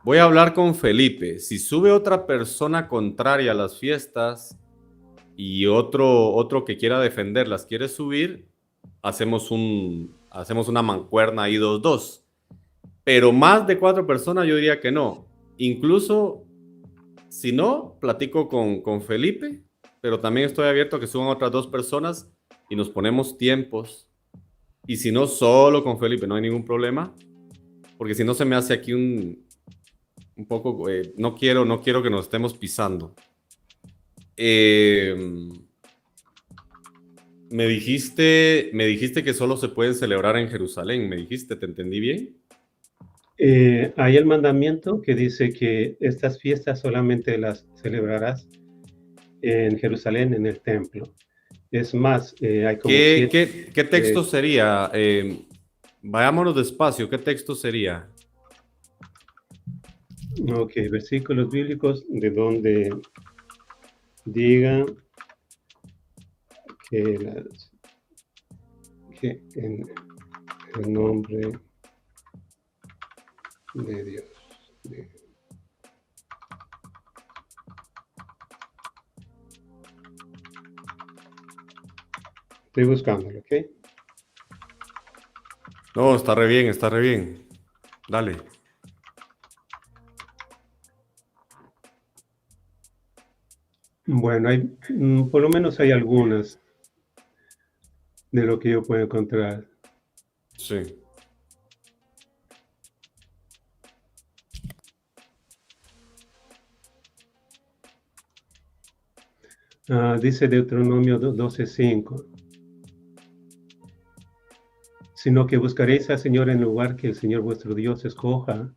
Voy a hablar con Felipe. Si sube otra persona contraria a las fiestas y otro que quiera defenderlas quiere subir, hacemos una mancuerna ahí 2-2. Pero más de 4 personas yo diría que no. Incluso, si no, platico con Felipe, pero también estoy abierto a que suban otras 2 personas y nos ponemos tiempos. Y si no, solo con Felipe, no hay ningún problema. Porque si no se me hace aquí un poco, no quiero que nos estemos pisando. Me dijiste que solo se pueden celebrar en Jerusalén, me dijiste, ¿te entendí bien? Hay el mandamiento que dice que estas fiestas solamente las celebrarás en Jerusalén, en el templo. Es más, hay como ¿Qué, 7. qué, qué texto sería? Vayámonos despacio, ¿qué texto sería? Ok, versículos bíblicos de donde diga que, que en el nombre de Dios. Estoy buscándolo, ¿ok? No, está re bien, está re bien. Dale. Bueno, por lo menos hay algunas de lo que yo puedo encontrar. Sí. Dice Deuteronomio 12:5, sino que buscaréis al Señor en el lugar que el Señor vuestro Dios escoja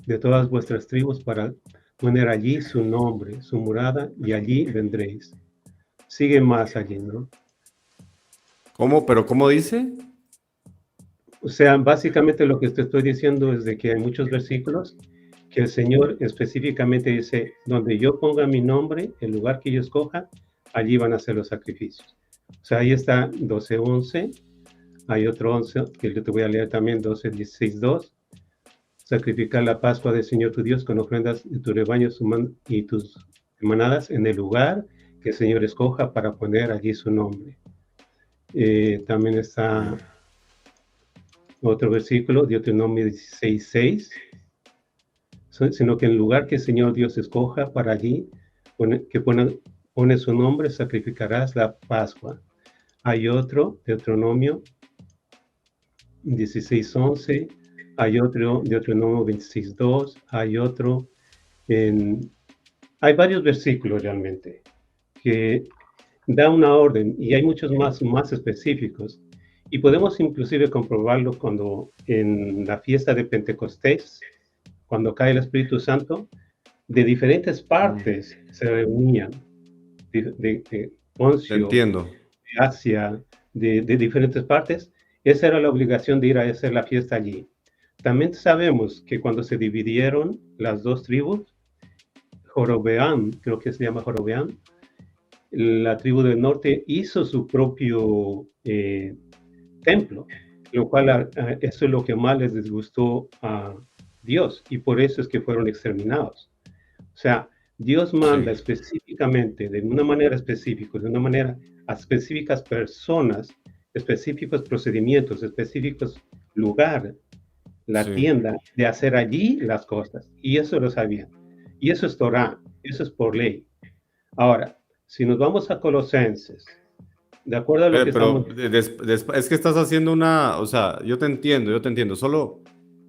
de todas vuestras tribus para poner allí su nombre, su morada, y allí vendréis. Sigue más allí, ¿no? ¿Cómo? ¿Pero cómo dice? O sea, básicamente lo que te estoy diciendo es de que hay muchos versículos que el Señor específicamente dice, donde yo ponga mi nombre, el lugar que yo escoja, allí van a ser los sacrificios. O sea, ahí está 12:11, hay otro 11 que yo te voy a leer también, 12:16:2, sacrificar la Pascua del Señor tu Dios con ofrendas de tus rebaños y tus manadas en el lugar que el Señor escoja para poner allí su nombre. También está otro versículo, Deuteronomio 16:6, sino que en el lugar que el Señor Dios escoja para allí, que pone su nombre, sacrificarás la Pascua. Hay otro, Deuteronomio 16:11, hay otro, Deuteronomio 26:2, hay otro, hay varios versículos realmente que da una orden y hay muchos más específicos. Y podemos inclusive comprobarlo cuando en la fiesta de Pentecostés, cuando cae el Espíritu Santo, de diferentes partes se reunían, de Te Poncio, entiendo. de Asia, de diferentes partes. Esa era la obligación de ir a hacer la fiesta allí. También sabemos que cuando se dividieron las dos tribus, Jorobeam, creo que se llama Jorobeam, la tribu del norte hizo su propio templo, lo cual eso es lo que más les disgustó a Dios y por eso es que fueron exterminados. O sea, Dios manda Sí, específicamente, de una manera específica, de una manera a específicas personas, específicos procedimientos, específicos lugares, la sí. tienda, de hacer allí las cosas. Y eso lo sabían. Y eso es Torah, eso es por ley. Ahora, si nos vamos a Colosenses, de acuerdo a lo que estamos... Pero es que estás haciendo o sea, yo te entiendo. Solo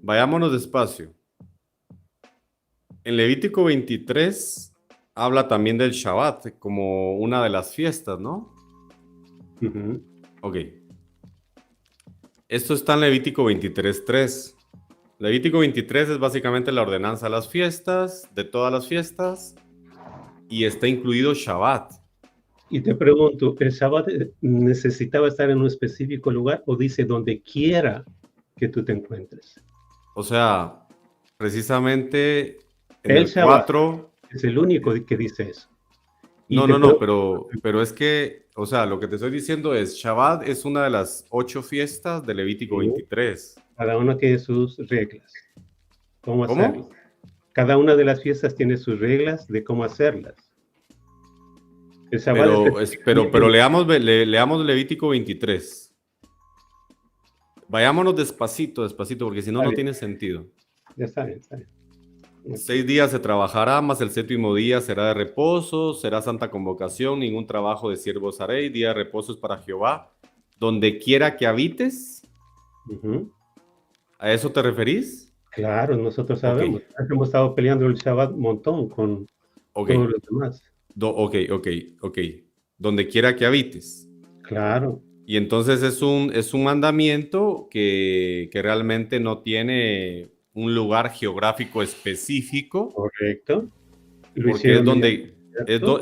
vayámonos despacio. En Levítico 23 habla también del Shabbat como una de las fiestas, ¿no? Uh-huh. Ok. Esto está en Levítico 23:3. Levítico 23 es básicamente la ordenanza de las fiestas, de todas las fiestas, y está incluido Shabbat. Y te pregunto, ¿el sábado necesitaba estar en un específico lugar o dice donde quiera que tú te encuentres? O sea, precisamente en El el Shabbat 4. es el único que dice eso. Y No, te no, no, pregunto, pero es que, o sea, lo que te estoy diciendo es, Shabbat es una de las 8 fiestas de Levítico ¿sí? 23. Cada uno tiene sus reglas. ¿Cómo hacerlo? ¿Cómo? Cada una de las fiestas tiene sus reglas de cómo hacerlas. El Shabbat Pero leamos Levítico 23. Vayámonos despacito, porque si no, no tiene sentido. Ya está bien, está bien. 6 días se trabajará, mas el 7º día será de reposo, será santa convocación, ningún trabajo de siervos haréis, día de reposo es para Jehová. Donde quiera que habites, ¿a eso te referís? Claro, nosotros sabemos. Okay. Hemos estado peleando el Shabbat un montón con todos los demás. Ok. Donde quiera que habites. Claro. Y entonces es un mandamiento que realmente no tiene un lugar geográfico específico. Correcto. Porque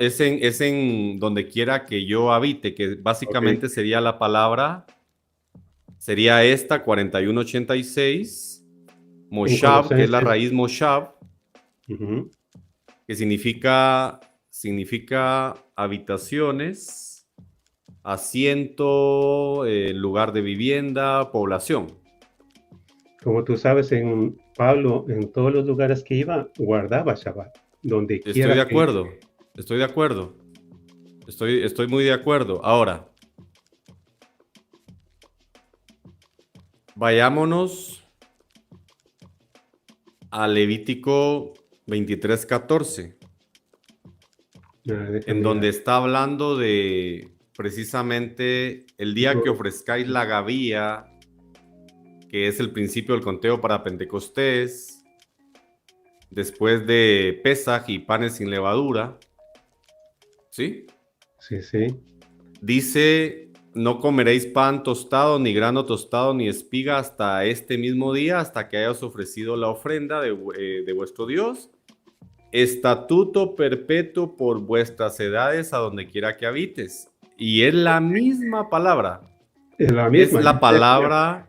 es en donde quiera que yo habite, que básicamente sería la palabra, sería esta 4186, Moshab, que es la raíz Moshab, que significa habitaciones, asiento, lugar de vivienda, población. Como tú sabes, Pablo, en todos los lugares que iba, guardaba Shabbat. Donde quiera. Estoy de acuerdo. Estoy muy de acuerdo. Ahora, vayámonos a Levítico 23:14, en donde está hablando de precisamente el día que ofrezcáis la gavía, que es el principio del conteo para Pentecostés, después de Pesaj y panes sin levadura. ¿Sí? Sí. Dice, no comeréis pan tostado, ni grano tostado, ni espiga hasta este mismo día, hasta que hayas ofrecido la ofrenda de vuestro Dios. Estatuto perpetuo por vuestras edades a donde quiera que habites. Y es la misma palabra. Es la palabra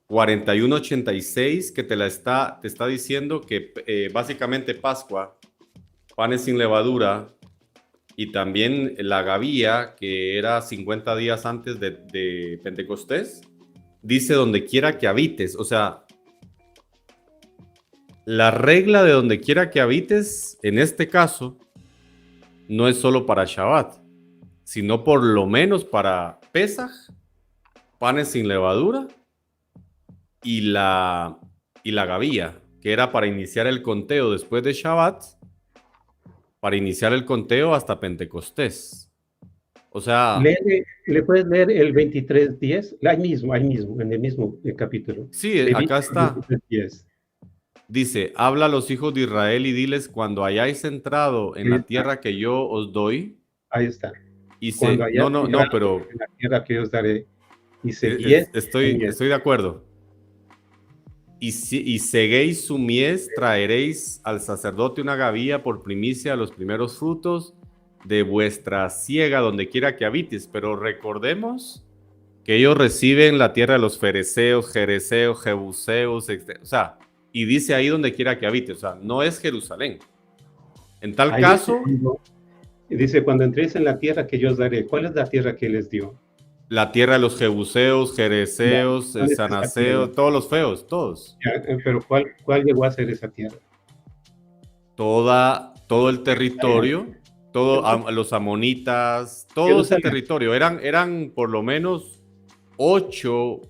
4186 que te está diciendo que básicamente Pascua, panes sin levadura y también la gavía, que era 50 días antes de Pentecostés, dice donde quiera que habites. O sea, la regla de donde quiera que habites, en este caso, no es solo para Shabbat, sino por lo menos para Pesaj, panes sin levadura, y la gavía, que era para iniciar el conteo después de Shabbat, para iniciar el conteo hasta Pentecostés. O sea... ¿Le puedes leer el 23:10? Ahí mismo, en el mismo capítulo. Sí, acá está. 23:10. Dice, habla a los hijos de Israel y diles, cuando hayáis entrado en la tierra que yo os doy. Ahí está. Y pero... En la tierra que yo os daré. Estoy de acuerdo. Y seguéis su mies, traeréis al sacerdote una gavía por primicia a los primeros frutos de vuestra siega, donde quiera que habites. Pero recordemos que ellos reciben la tierra de los fereceos, jereseos, jebuseos, o sea, y dice ahí donde quiera que habites. O sea, no es Jerusalén. En tal caso... Dice, cuando entréis en la tierra que yo os daré. ¿Cuál es la tierra que les dio? La tierra de los jebuseos, jereseos, sanaseos, todos los feos, todos. Ya, pero ¿cuál llegó a ser esa tierra? Todo el territorio, los amonitas, todo ese territorio. Eran por lo menos 8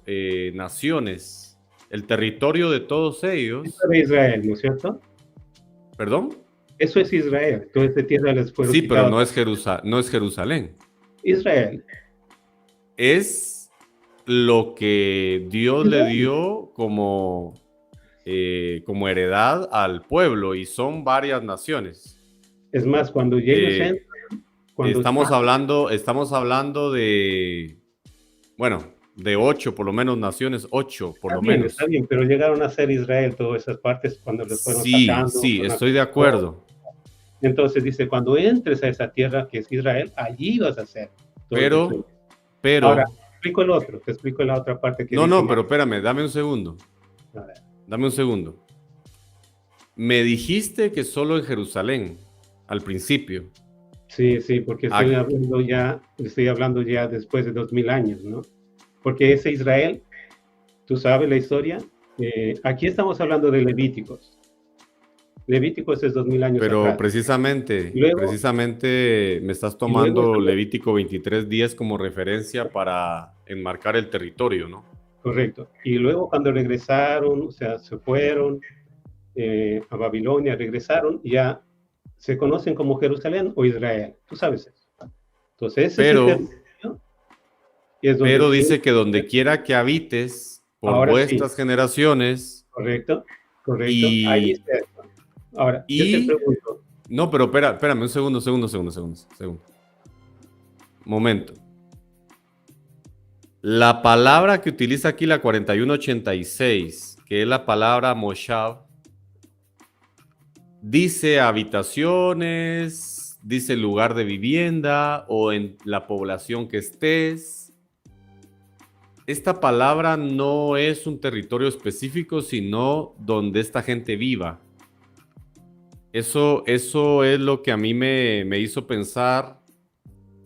naciones. El territorio de todos ellos. Eso era Israel, ¿no es cierto? ¿Perdón? Eso es Israel. Toda esta tierra les fue Sí, pero no es Jerusalén. Israel. Es lo que Dios le dio como heredad al pueblo, y son varias naciones. Es más, cuando ellos estamos hablando de, bueno, de 8 por lo menos naciones, 8 por lo menos. Está bien, pero llegaron a ser Israel todas esas partes cuando les fueron sacando. Sí, estoy de acuerdo. Entonces dice, cuando entres a esa tierra que es Israel, allí vas a ser. Pero... Ahora, te explico la otra parte. Pero espérame, dame un segundo. Me dijiste que solo en Jerusalén, al principio. Sí, porque estoy hablando ya después de 2000 años, ¿no? Porque ese Israel, tú sabes la historia, aquí estamos hablando de Levíticos. Levíticos es 2000 años Pero atrás. Luego, precisamente me estás y luego tomando Levítico 23:10 como referencia para enmarcar el territorio, ¿no? correcto. Y luego cuando regresaron, o sea, se fueron a Babilonia, regresaron, ya se conocen como Jerusalén o Israel. Tú sabes eso. Entonces, ese Pero, territorio es donde pero tiene dice que que donde ser. quiera que habites por Ahora sí, vuestras generaciones correcto, correcto. Ahí y, dice eso. Ahora, yo te y, pregunto, no, pero espérame un segundo. Momento. La palabra que utiliza aquí la 4186, que es la palabra Moshav, dice habitaciones, dice lugar de vivienda o en la población que estés. Esta palabra no es un territorio específico, sino donde esta gente viva. Eso es lo que a mí me hizo pensar,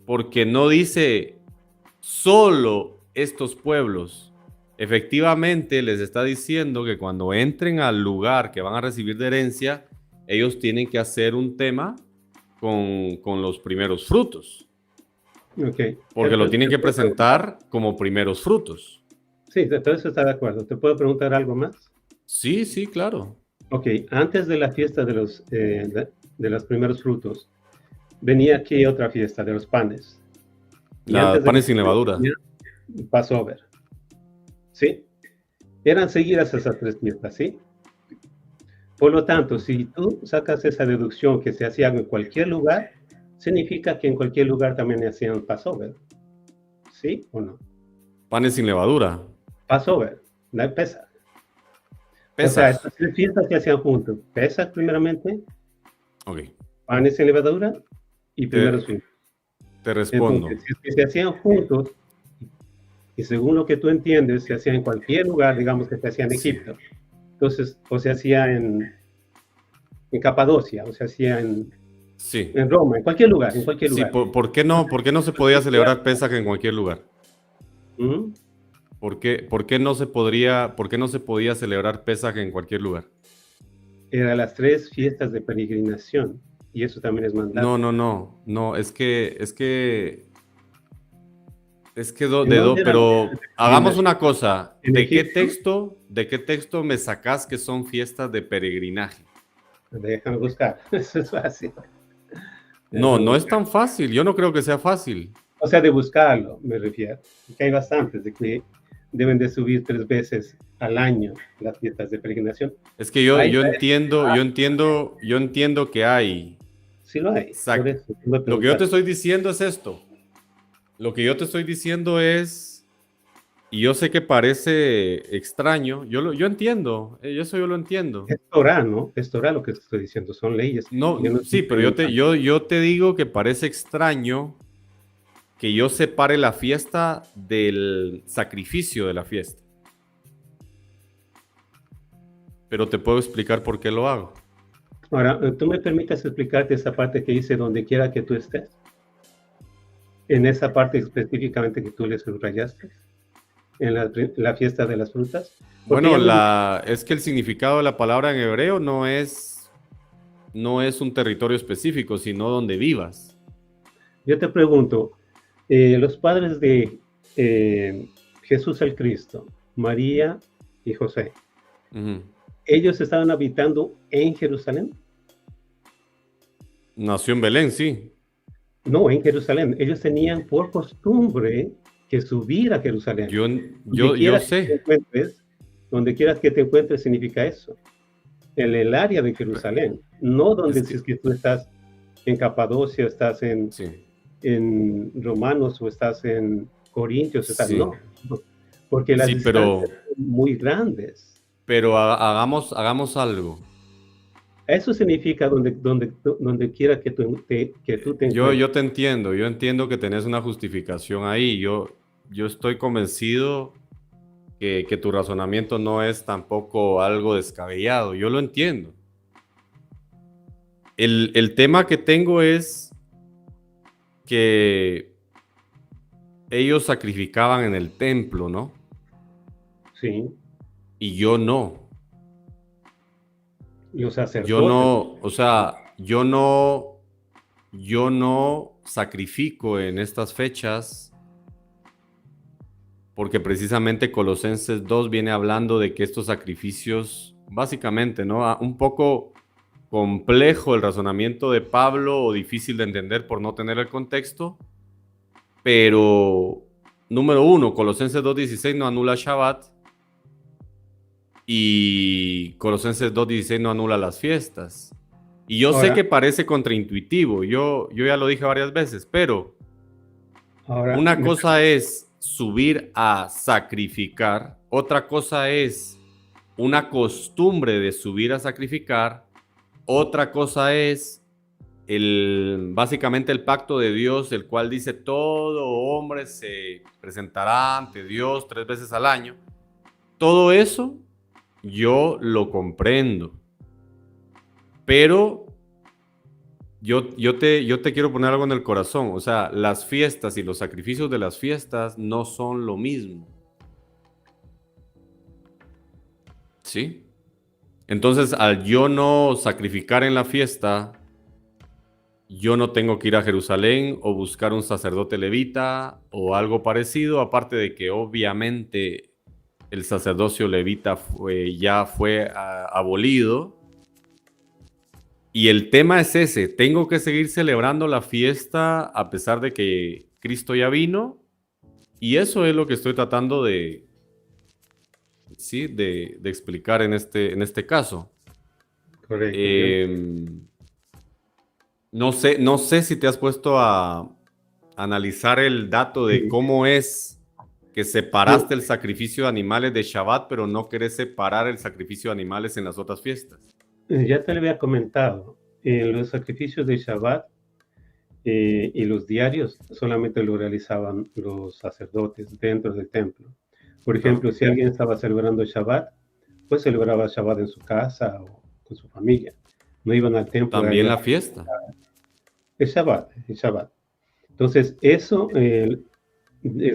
porque no dice solo estos pueblos. Efectivamente, les está diciendo que cuando entren al lugar que van a recibir de herencia, ellos tienen que hacer un tema con los primeros frutos, ok, porque lo tienen que presentar como primeros frutos. sí, de todo eso está de acuerdo. ¿Te puedo preguntar algo más? Sí, sí, claro. Ok, antes de la fiesta de los primeros frutos, venía aquí otra fiesta de los panes. Y La antes de los panes sin panes levadura. venía Passover, ¿sí? Eran seguidas esas tres fiestas, ¿sí? Por lo tanto, si tú sacas esa deducción que se hacía en cualquier lugar, significa que en cualquier lugar también hacían Passover, ¿sí o no? Panes sin levadura. Passover, no hay Pesach. O sea, Pesaj. estas tres fiestas se hacían juntos. Pesach primeramente, Ok. panes sin levadura y primeros Te, frutos. te respondo. Entonces, si es que se hacían juntos, y según lo que tú entiendes, se hacía en cualquier lugar, digamos que se hacía en Sí. Egipto, entonces, o se hacía en Capadocia, o se hacía Sí. en Roma, en cualquier lugar, en cualquier Sí, lugar. ¿por qué no se podía celebrar Pesaj en cualquier lugar? ¿Mm? ¿Por qué no se podía celebrar Pesaj en cualquier lugar? Eran las tres fiestas de peregrinación, y eso también es No, mandato. no, no, no, ¿En dónde eran las fiestas pero de hagamos una peregrinación? cosa, ¿En Egipto? de qué texto me sacás que son fiestas de peregrinaje? Déjame buscar, eso es fácil. No, Déjame no es buscar. tan fácil, yo no creo que sea fácil. O sea, de buscarlo, me refiero. Que hay bastantes, de que deben de subir 3 veces al año las fiestas de peregrinación. Es que yo, Hay yo varias, entiendo, yo entiendo, yo entiendo que hay. sí lo hay, por Sac- eso me Lo que yo te preguntaste. estoy diciendo es esto. Lo que yo te estoy diciendo es, y yo sé que parece extraño, yo entiendo, eso yo lo entiendo. Es Torah, ¿no? Es Torah lo que te estoy diciendo, son leyes. No, Yo no estoy sí, pero inventando. yo te digo que parece extraño que yo separe la fiesta del sacrificio de la fiesta. Pero te puedo explicar por qué lo hago. Ahora, ¿tú me permites explicarte esa parte que dice donde quiera que tú estés? En esa parte específicamente que tú le subrayaste, en la fiesta de las frutas. Porque Bueno, ya me es que el significado de la palabra en hebreo no es un territorio específico, sino donde vivas. yo te pregunto, los padres de Jesús el Cristo, María y José, Ujú. ¿ellos estaban habitando en Jerusalén? Nació en Belén, sí. No, en Jerusalén. Ellos tenían por costumbre que subir a Jerusalén. Yo, Donde yo, yo quiera que te sé. encuentres, donde quieras que te encuentres significa eso. En el área de Jerusalén, no Es donde si es que, que tú estás en Capadocia, estás sí, en Romanos o estás en Corintios, sí, no, porque las sí, distancias son muy grandes. pero hagamos algo. Eso significa donde quiera que tú te encuentres. Yo entiendo que tenés una justificación ahí. Yo estoy convencido que tu razonamiento no es tampoco algo descabellado. Yo lo entiendo. El tema que tengo es que ellos sacrificaban en el templo, ¿no? Sí, Y yo no. Los Yo sacerdotes. no, o sea, yo no sacrifico en estas fechas porque precisamente Colosenses 2 viene hablando de que estos sacrificios, básicamente, ¿no? Un poco complejo el razonamiento de Pablo o difícil de entender por no tener el contexto, pero número uno, Colosenses 2:16 no anula Shabbat y Colosenses 2:16 no anula las fiestas. Y yo sé Ahora, que parece contraintuitivo, yo ya lo dije varias veces, pero ahora, una cosa es subir a sacrificar, otra cosa es una costumbre de subir a sacrificar, otra cosa es básicamente el pacto de Dios, el cual dice todo hombre se presentará ante Dios 3 veces al año. Todo eso yo lo comprendo, pero yo te quiero poner algo en el corazón. O sea, las fiestas y los sacrificios de las fiestas no son lo mismo. ¿Sí? Entonces, al yo no sacrificar en la fiesta, yo no tengo que ir a Jerusalén o buscar un sacerdote levita o algo parecido, aparte de que obviamente el sacerdocio levita ya fue abolido. Y el tema es ese, tengo que seguir celebrando la fiesta a pesar de que Cristo ya vino. Y eso es lo que estoy tratando de, ¿sí? de explicar en este caso. correcto. No sé si te has puesto a analizar el dato de Sí, cómo es que no, separaste el sacrificio de animales de Shabbat, pero no querés separar el sacrificio de animales en las otras fiestas. ya te lo había comentado, los sacrificios de Shabbat y los diarios solamente lo realizaban los sacerdotes dentro del templo. Por Claro. ejemplo, si alguien estaba celebrando Shabbat, pues celebraba Shabbat en su casa o con su familia. No iban al templo a También ir a la fiesta. el Shabbat, el Shabbat. Entonces, eso el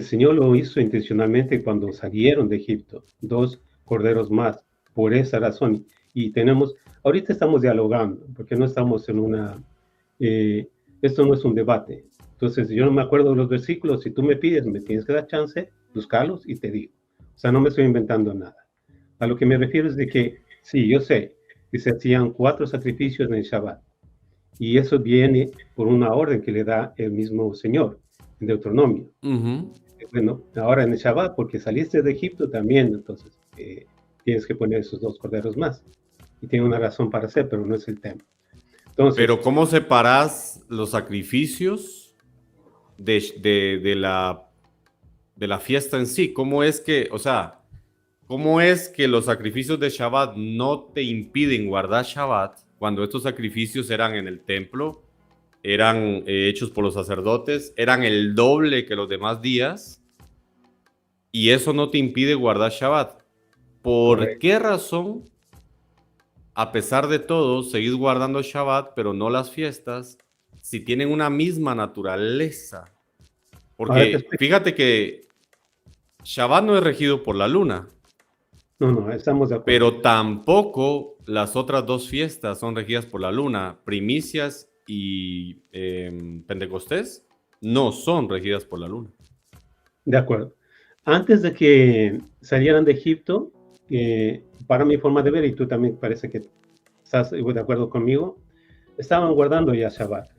Señor lo hizo intencionalmente cuando salieron de Egipto, 2 corderos más, por esa razón. Y ahorita estamos dialogando, porque no estamos en eh, esto no es un debate. Entonces, yo no me acuerdo de los versículos, si tú me pides, me tienes que dar chance, buscarlos y te digo. O sea, no me estoy inventando nada. A lo que me refiero es de que, sí, yo sé que se hacían 4 sacrificios en el Shabbat, y eso viene por una orden que le da el mismo Señor en Deuteronomio. Ujú. Bueno, ahora en el Shabbat, porque saliste de Egipto también, entonces tienes que poner esos 2 corderos más. Y tiene una razón para hacer, pero no es el tema. Entonces, Pero ¿cómo separás los sacrificios de la fiesta en sí? ¿Cómo es que, o sea, cómo es que los sacrificios de Shabbat no te impiden guardar Shabbat cuando estos sacrificios eran en el templo, eran hechos por los sacerdotes, eran el doble que los demás días y eso no te impide guardar Shabbat? ¿Por correcto. qué razón, a pesar de todo, seguís guardando Shabbat, pero no las fiestas, si tienen una misma naturaleza? Ahora te Porque explico. fíjate que Shabbat no es regido por la luna, No, no, estamos de acuerdo. pero tampoco las otras dos fiestas son regidas por la luna. Primicias y Pentecostés no son regidas por la luna. De acuerdo. Antes de que salieran de Egipto, para mi forma de ver, y tú también parece que estás de acuerdo conmigo, estaban guardando ya Shabbat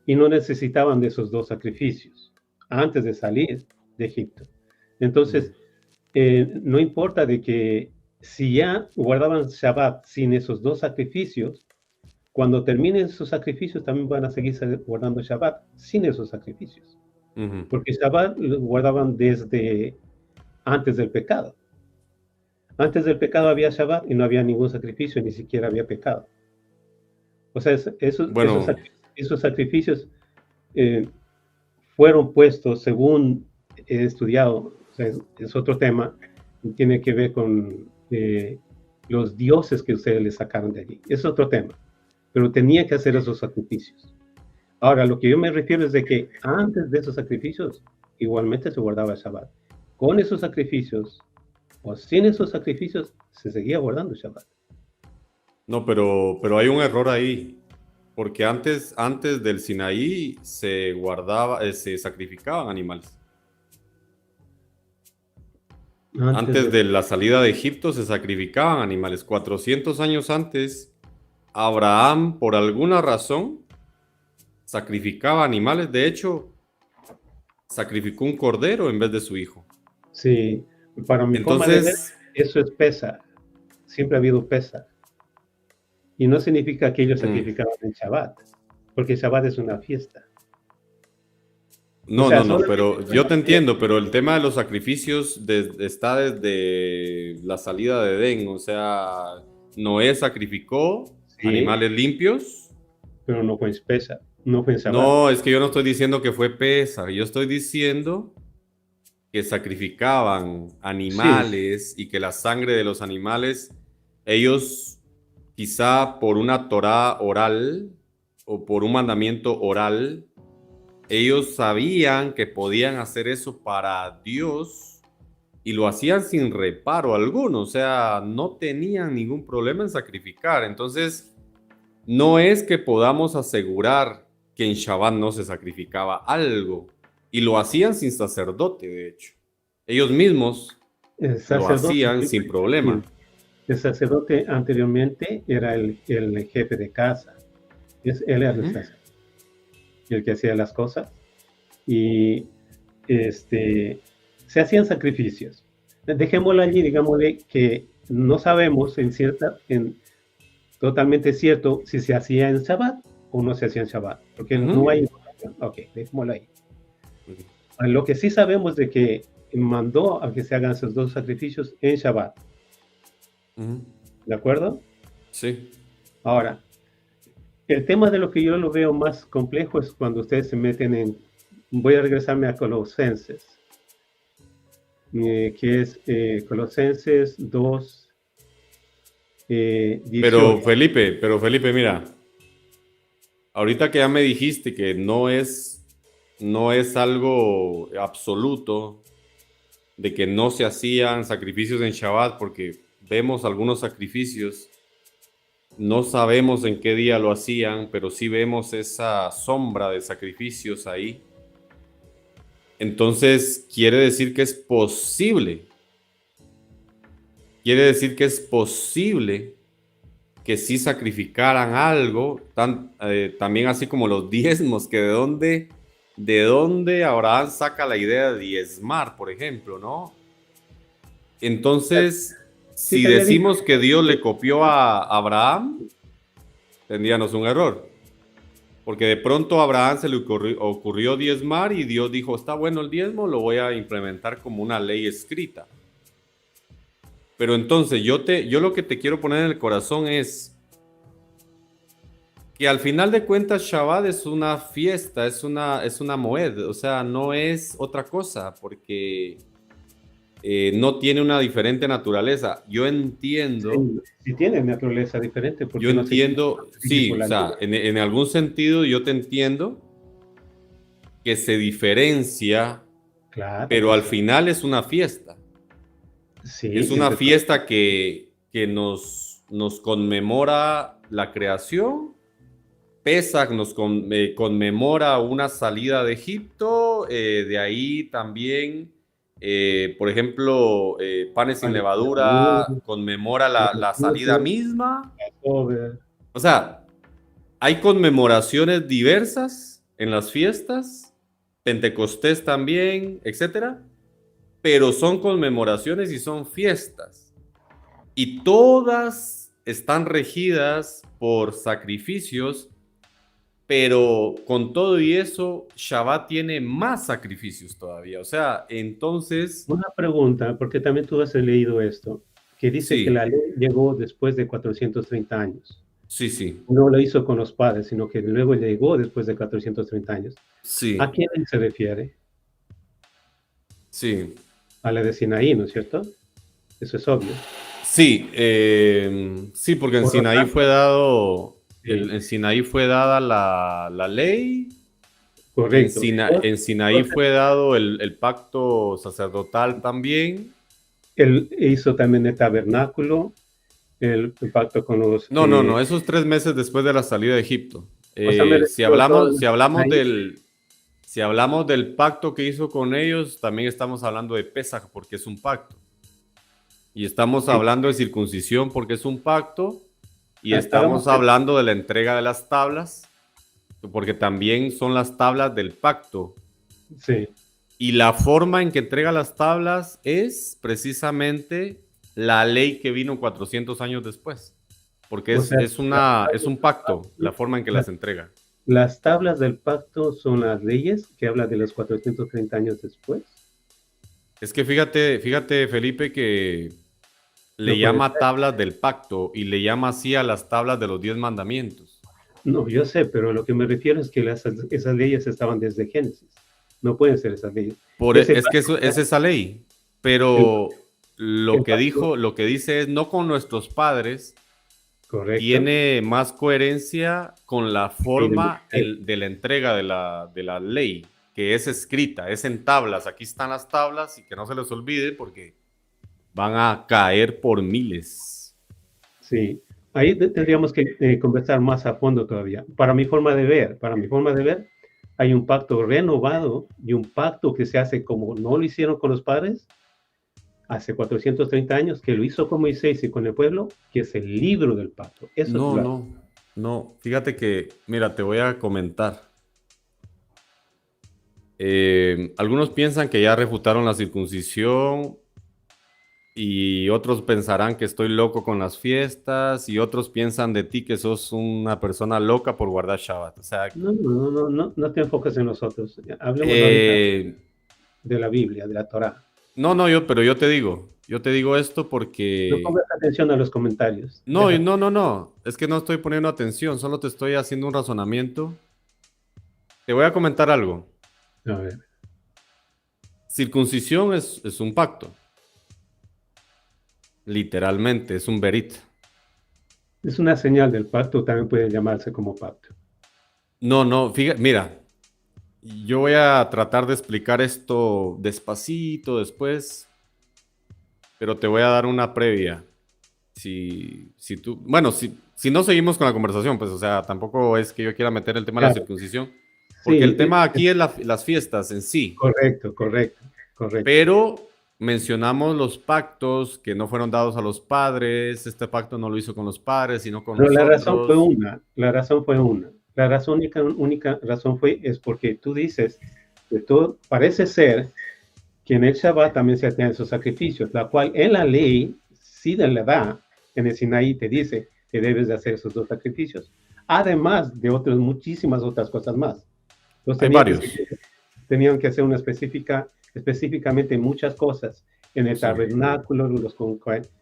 y no necesitaban de esos 2 sacrificios antes de salir de Egipto. Entonces, no importa de que si ya guardaban Shabbat sin esos 2 sacrificios, cuando terminen esos sacrificios también van a seguir guardando Shabbat sin esos sacrificios. Ujú. Porque Shabbat lo guardaban desde antes del pecado. Antes del pecado había Shabbat y no había ningún sacrificio, ni siquiera había pecado. O sea, Bueno, esos sacrificios eh, fueron puestos, según he estudiado, o sea, es otro tema, tiene que ver con los dioses que ustedes le sacaron de allí. Es otro tema, pero tenía que hacer esos sacrificios. Ahora, lo que yo me refiero es de que antes de esos sacrificios, igualmente se guardaba el Shabbat. Con esos sacrificios, o sin esos sacrificios, se seguía guardando el Shabbat. No, pero hay un error ahí, porque antes del Sinaí se sacrificaban animales. Antes Antes de... de la salida de Egipto se sacrificaban animales. 400 años antes, Abraham, por alguna razón, sacrificaba animales. De hecho, sacrificó un cordero en vez de su hijo. Sí, para mi forma de ver, Entonces, eso es pesa. Siempre ha habido pesa. Y no significa que ellos mm, sacrificaban en Shabbat, porque Shabbat es una fiesta. O no, sea, no, no, solamente pero yo te entiendo, pero el tema de los sacrificios está desde la salida de Edén. O sea, Noé sacrificó sí, animales limpios. pero no fue en pesa, no fue en Shabbat. No, es que yo no estoy diciendo que fue Pésar, yo estoy diciendo que sacrificaban Sí, animales y que la sangre de los animales, ellos quizá por una Torá oral o por un mandamiento oral, ellos sabían que podían hacer eso para Dios y lo hacían sin reparo alguno, o sea, no tenían ningún problema en sacrificar. Entonces, no es que podamos asegurar que en Shabbat no se sacrificaba algo, y lo hacían sin sacerdote, de hecho. Ellos mismos el lo sacerdote, hacían sin problema. sí, el sacerdote anteriormente era el jefe de casa. Él era el Ujú, sacerdote, el que hacía las cosas. Y se hacían sacrificios. Dejémoslo allí, digámosle que no sabemos totalmente cierto si se hacía en Shabbat o no se hacía en Shabbat, porque no ujú, hay información. Ok, dejémoslo ahí. ujú, Lo que sí sabemos de que mandó a que se hagan esos dos sacrificios en Shabbat, ujú. ¿de acuerdo? Sí. Ahora, el tema de lo que yo lo veo más complejo es cuando ustedes se meten en, voy a regresarme a Colosenses, que es Colosenses 2, 18. Pero Felipe, mira, ahorita que ya me dijiste que no es algo absoluto de que no se hacían sacrificios en Shabbat, porque vemos algunos sacrificios. No sabemos en qué día lo hacían, pero sí vemos esa sombra de sacrificios ahí. Entonces, quiere decir que es posible que sí sacrificaran algo, también así como los diezmos, que de dónde Abraham saca la idea de diezmar, por ejemplo, ¿no? Entonces, Sí, si te había dicho decimos que Dios que le copió a Abraham, tendríamos un error. Porque de pronto a Abraham se le ocurrió diezmar y Dios dijo, está bueno el diezmo, lo voy a implementar como una ley escrita. Pero entonces yo lo que te quiero poner en el corazón es que al final de cuentas Shabbat es una fiesta, es una moed, o sea, no es otra cosa, porque no tiene una diferente naturaleza. sí, sí tiene naturaleza diferente Yo porque no se entiendo, rige por sí, o la ley. sea, en algún sentido yo te entiendo que se diferencia, Claro pero que al sí. final es una fiesta. Sí, Es una entre todos. fiesta que nos conmemora la creación. Pesach conmemora una salida de Egipto. De ahí también, por ejemplo, Panes sin Panes sin levadura, levadura conmemora Yom la salida Kippur, misma. Passover. O sea, hay conmemoraciones diversas en las fiestas, Pentecostés también, etcétera, pero son conmemoraciones y son fiestas. Y todas están regidas por sacrificios, pero con todo y eso, Shabbat tiene más sacrificios todavía. O sea, entonces, Una pregunta, porque también tú has leído esto, que dice que la sí, ley llegó después de 430 años. sí, sí, No lo hizo con los padres, sino que luego llegó después de 430 años. ¿A sí, quién se refiere? sí. A la de Sinaí, ¿no es cierto? Eso es obvio. Sí, sí, porque Por lo tanto, sí, En Sinaí fue dada la ley, correcto. En Sinaí Entonces, fue dado el pacto sacerdotal también. él hizo también el tabernáculo, el pacto con los... No, esos 3 meses después de la salida de Egipto. o sea, me Si refiero a hablamos, todos si hablamos ahí. si hablamos del pacto que hizo con ellos, también estamos hablando de Pesaj porque es un pacto. Y estamos Sí. hablando de circuncisión porque es un pacto. Y Hagamos estamos hablando de la entrega de las tablas porque también son las tablas del pacto. sí. Y la forma en que entrega las tablas es precisamente la ley que vino 400 años después. Porque O sea, es un pacto, la forma en que las, las entrega. las tablas del pacto son las leyes que habla de los 430 años después. Es que fíjate, Felipe, que le No puede llama ser. tablas del pacto y le llama así a las tablas de los 10 mandamientos. No, yo sé, pero lo que me refiero es que esas leyes estaban desde Génesis. No pueden ser esas leyes. Ese Es que pacto, eso es esa ley. el, Pero el pacto, lo que dice es no con nuestros padres, correcto. tiene más coherencia con la Y de forma Moisés. de la entrega de la ley, que es escrita, es en tablas. Aquí están las tablas y que no se les olvide porque van a caer por miles. Sí, ahí tendríamos que conversar más a fondo todavía. Para mi forma de ver, hay un pacto renovado y un pacto que se hace como no lo hicieron con los padres hace 430 años, que lo hizo con Moisés y con el pueblo, que es el libro del pacto. Eso es No, lo. no, no. Fíjate que, mira, te voy a comentar. Algunos piensan que ya refutaron la circuncisión y otros pensarán que estoy loco con las fiestas y otros piensan de ti que sos una persona loca por guardar Shabbat. O sea, No, no, no, no, no, no te enfoques en nosotros. Hablemos ahorita eh, de la Biblia, de la Torá. no, pero yo te digo esto No porque, pongas atención a los comentarios. no, Déjate. no, es que no estoy poniendo atención, solo te estoy haciendo un razonamiento. Te voy a comentar algo. A ver. Circuncisión es un pacto, literalmente, es un berit. Es una señal del pacto, también puede llamarse como pacto. No, fíjate, mira, yo voy a tratar de explicar esto despacito después, pero te voy a dar una previa. Si tú, bueno, si no seguimos con la conversación, pues, o sea, tampoco es que yo quiera meter el tema de la Claro, circuncisión, porque sí, el tema aquí es las fiestas en sí, correcto, correcto, correcto. pero mencionamos los pactos que no fueron dados a los padres, este pacto no lo hizo con los padres, sino con Pero la razón fue nosotros. una, la razón fue una. La razón, única razón es porque tú dices que todo parece ser que en el Shabbat también se hacían esos sacrificios, la cual en la ley sí de la da, en el Sinaí te dice que debes de hacer esos dos sacrificios, además de otras, muchísimas otras cosas más. Entonces Hay varios, tenían que hacer específicamente muchas cosas en el sí, tabernáculo, los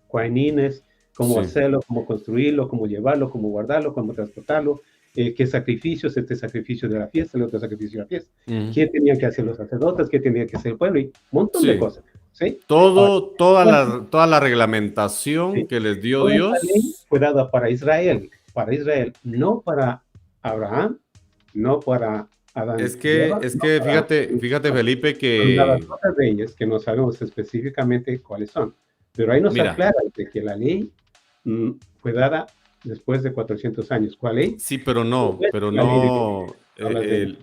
cohenines, cómo sí. hacerlo, cómo construirlo, cómo llevarlo, cómo guardarlo, cómo transportarlo, qué sacrificios, este sacrificio de la fiesta, el otro sacrificio de la fiesta, Ujú. qué tenían que hacer los sacerdotes, qué tenía que hacer el pueblo, y un montón de Sí, cosas. ¿Sí? Ahora, toda la reglamentación ¿sí? que les dio Toda esta ley Dios. fue dada para Israel, no para Abraham, no para Adán y Eva, Es no que para fíjate, Felipe, son dadas que, otras leyes que no sabemos específicamente cuáles son. Pero ahí nos mira, aclara de que la ley fue dada después de 400 años. ¿Cuál ley? sí, Después pero de la ley de no, Moisés. Hablas de las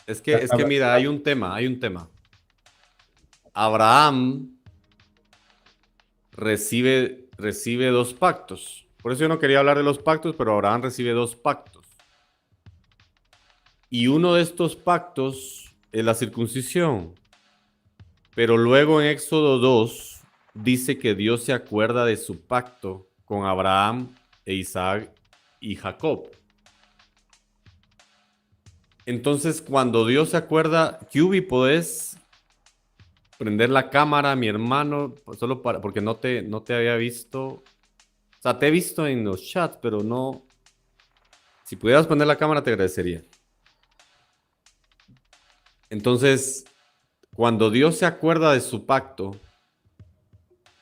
es que tablas. mira, hay un tema. Abraham recibe dos pactos. Por eso yo no quería hablar de los pactos, pero Abraham recibe dos pactos. Y uno de estos pactos es la circuncisión. Pero luego en Éxodo 2 dice que Dios se acuerda de su pacto con Abraham e Isaac y Jacob. Entonces, cuando Dios se acuerda, Yubi, podés prender la cámara, mi hermano, solo para, porque no te había visto. O sea, te he visto en los chats, pero no. Si pudieras poner la cámara, te agradecería. Entonces, cuando Dios se acuerda de su pacto,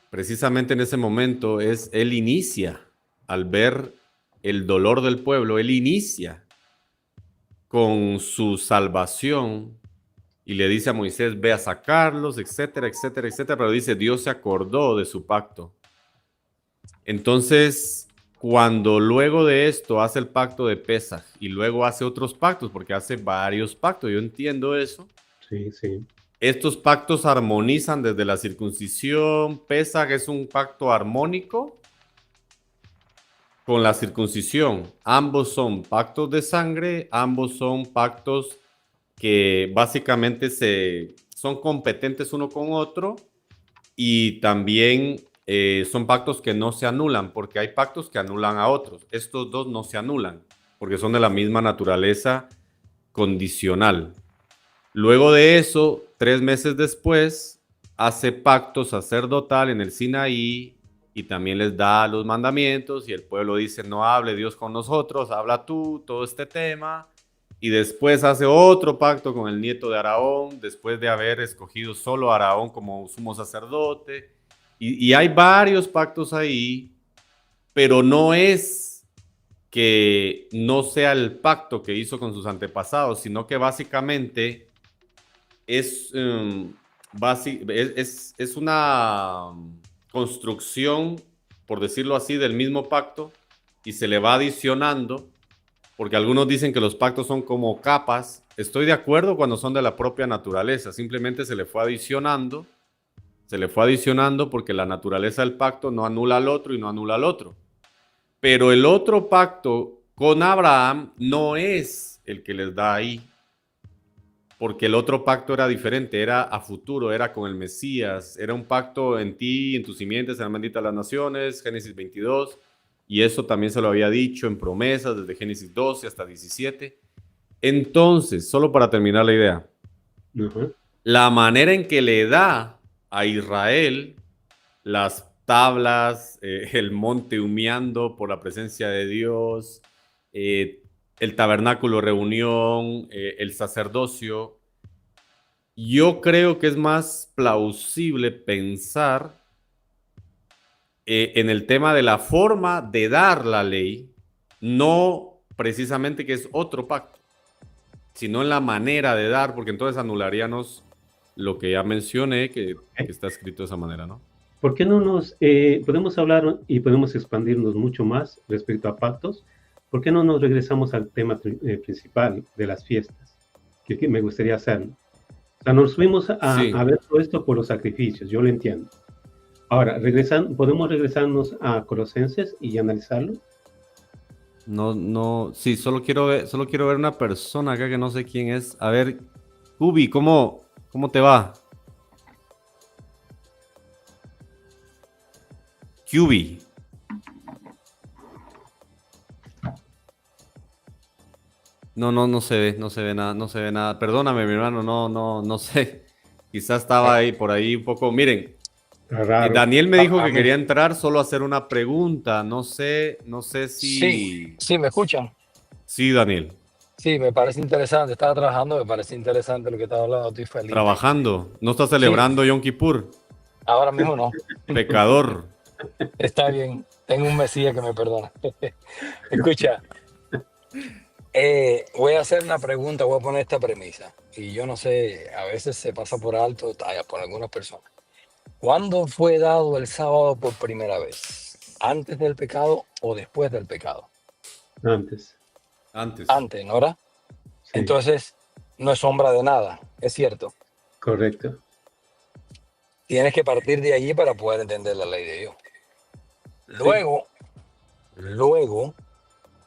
precisamente en ese momento Él inicia, al ver el dolor del pueblo, Él inicia con su salvación y le dice a Moisés, ve a sacarlos, etcétera, etcétera, etcétera, pero dice, Dios se acordó de su pacto. Entonces, cuando luego de esto hace el pacto de Pesaj y luego hace otros pactos, porque hace varios pactos, yo entiendo eso. Sí, sí. Estos pactos armonizan desde la circuncisión. Pesaj es un pacto armónico con la circuncisión. Ambos son pactos de sangre, ambos son pactos que básicamente son competentes uno con otro y también son pactos que no se anulan, porque hay pactos que anulan a otros. Estos dos no se anulan, porque son de la misma naturaleza condicional. Luego de eso, 3 meses después, hace pacto sacerdotal en el Sinaí y también les da los mandamientos y el pueblo dice, no hable Dios con nosotros, habla tú, todo este tema. Y después hace otro pacto con el nieto de Aarón, después de haber escogido solo a Aarón como sumo sacerdote. Y hay varios pactos ahí, pero no es que no sea el pacto que hizo con sus antepasados, sino que básicamente es, es una construcción, por decirlo así, del mismo pacto y se le va adicionando, porque algunos dicen que los pactos son como capas. Estoy de acuerdo cuando son de la propia naturaleza, simplemente se le fue adicionando porque la naturaleza del pacto no anula al otro y no anula al otro. Pero el otro pacto con Abraham no es el que les da ahí, porque el otro pacto era diferente, era a futuro, era con el Mesías, era un pacto en ti, en tus simientes serán benditas las naciones, Génesis 22, y eso también se lo había dicho en promesas desde Génesis 12 hasta 17. Entonces, solo para terminar la idea, la manera en que le da a Israel las tablas, el monte humeando por la presencia de Dios, el tabernáculo reunión, el sacerdocio. Yo creo que es más plausible pensar en el tema de la forma de dar la ley, no precisamente que es otro pacto, sino en la manera de dar, porque entonces anularíamos lo que ya mencioné, que está escrito de esa manera, ¿no? ¿Por qué no podemos hablar y podemos expandirnos mucho más respecto a pactos? ¿Por qué no nos regresamos al tema principal de las fiestas? Que me gustaría hacerlo. O sea, nos fuimos a ver todo esto por los sacrificios, yo lo entiendo. Ahora, ¿podemos regresarnos a Colosenses y analizarlo? No, sí, solo quiero ver una persona acá que no sé quién es. A ver, Ubi, ¿cómo te va? QB. No se ve nada. Perdóname, mi hermano, no sé. Quizás estaba ahí, por ahí un poco. Miren, Daniel me dijo que quería entrar solo a hacer una pregunta. No sé si... Sí, ¿me escuchan? Sí, Daniel. Sí, me parece interesante. Estaba trabajando, me parece interesante lo que estaba hablando. Estoy feliz. ¿Trabajando? ¿No estás celebrando Yom Kippur? Ahora mismo no. Pecador. Está bien. Tengo un Mesías que me perdona. Escucha. Voy a hacer una pregunta, voy a poner esta premisa. Y yo no sé, a veces se pasa por alto por algunas personas. ¿Cuándo fue dado el sábado por primera vez? ¿Antes del pecado o después del pecado? Antes. Antes, ¿no era? Sí. Entonces, no es sombra de nada, es cierto. Correcto. Tienes que partir de allí para poder entender la ley de Dios. Luego,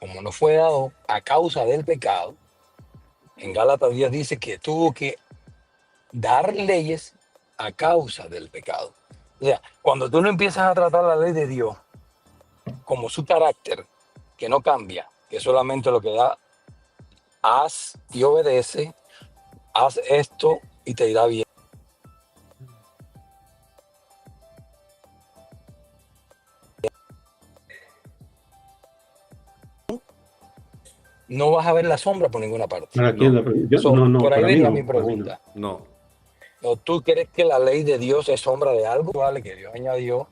como no fue dado a causa del pecado, en Gálatas 10 dice que tuvo que dar leyes a causa del pecado. O sea, cuando tú no empiezas a tratar la ley de Dios como su carácter, que no cambia, que solamente lo que da, haz y obedece, haz esto y te irá bien. No vas a ver la sombra por ninguna parte. Por ahí venía mi pregunta. No. ¿Tú crees que la ley de Dios es sombra de algo? Vale, que Dios añadió.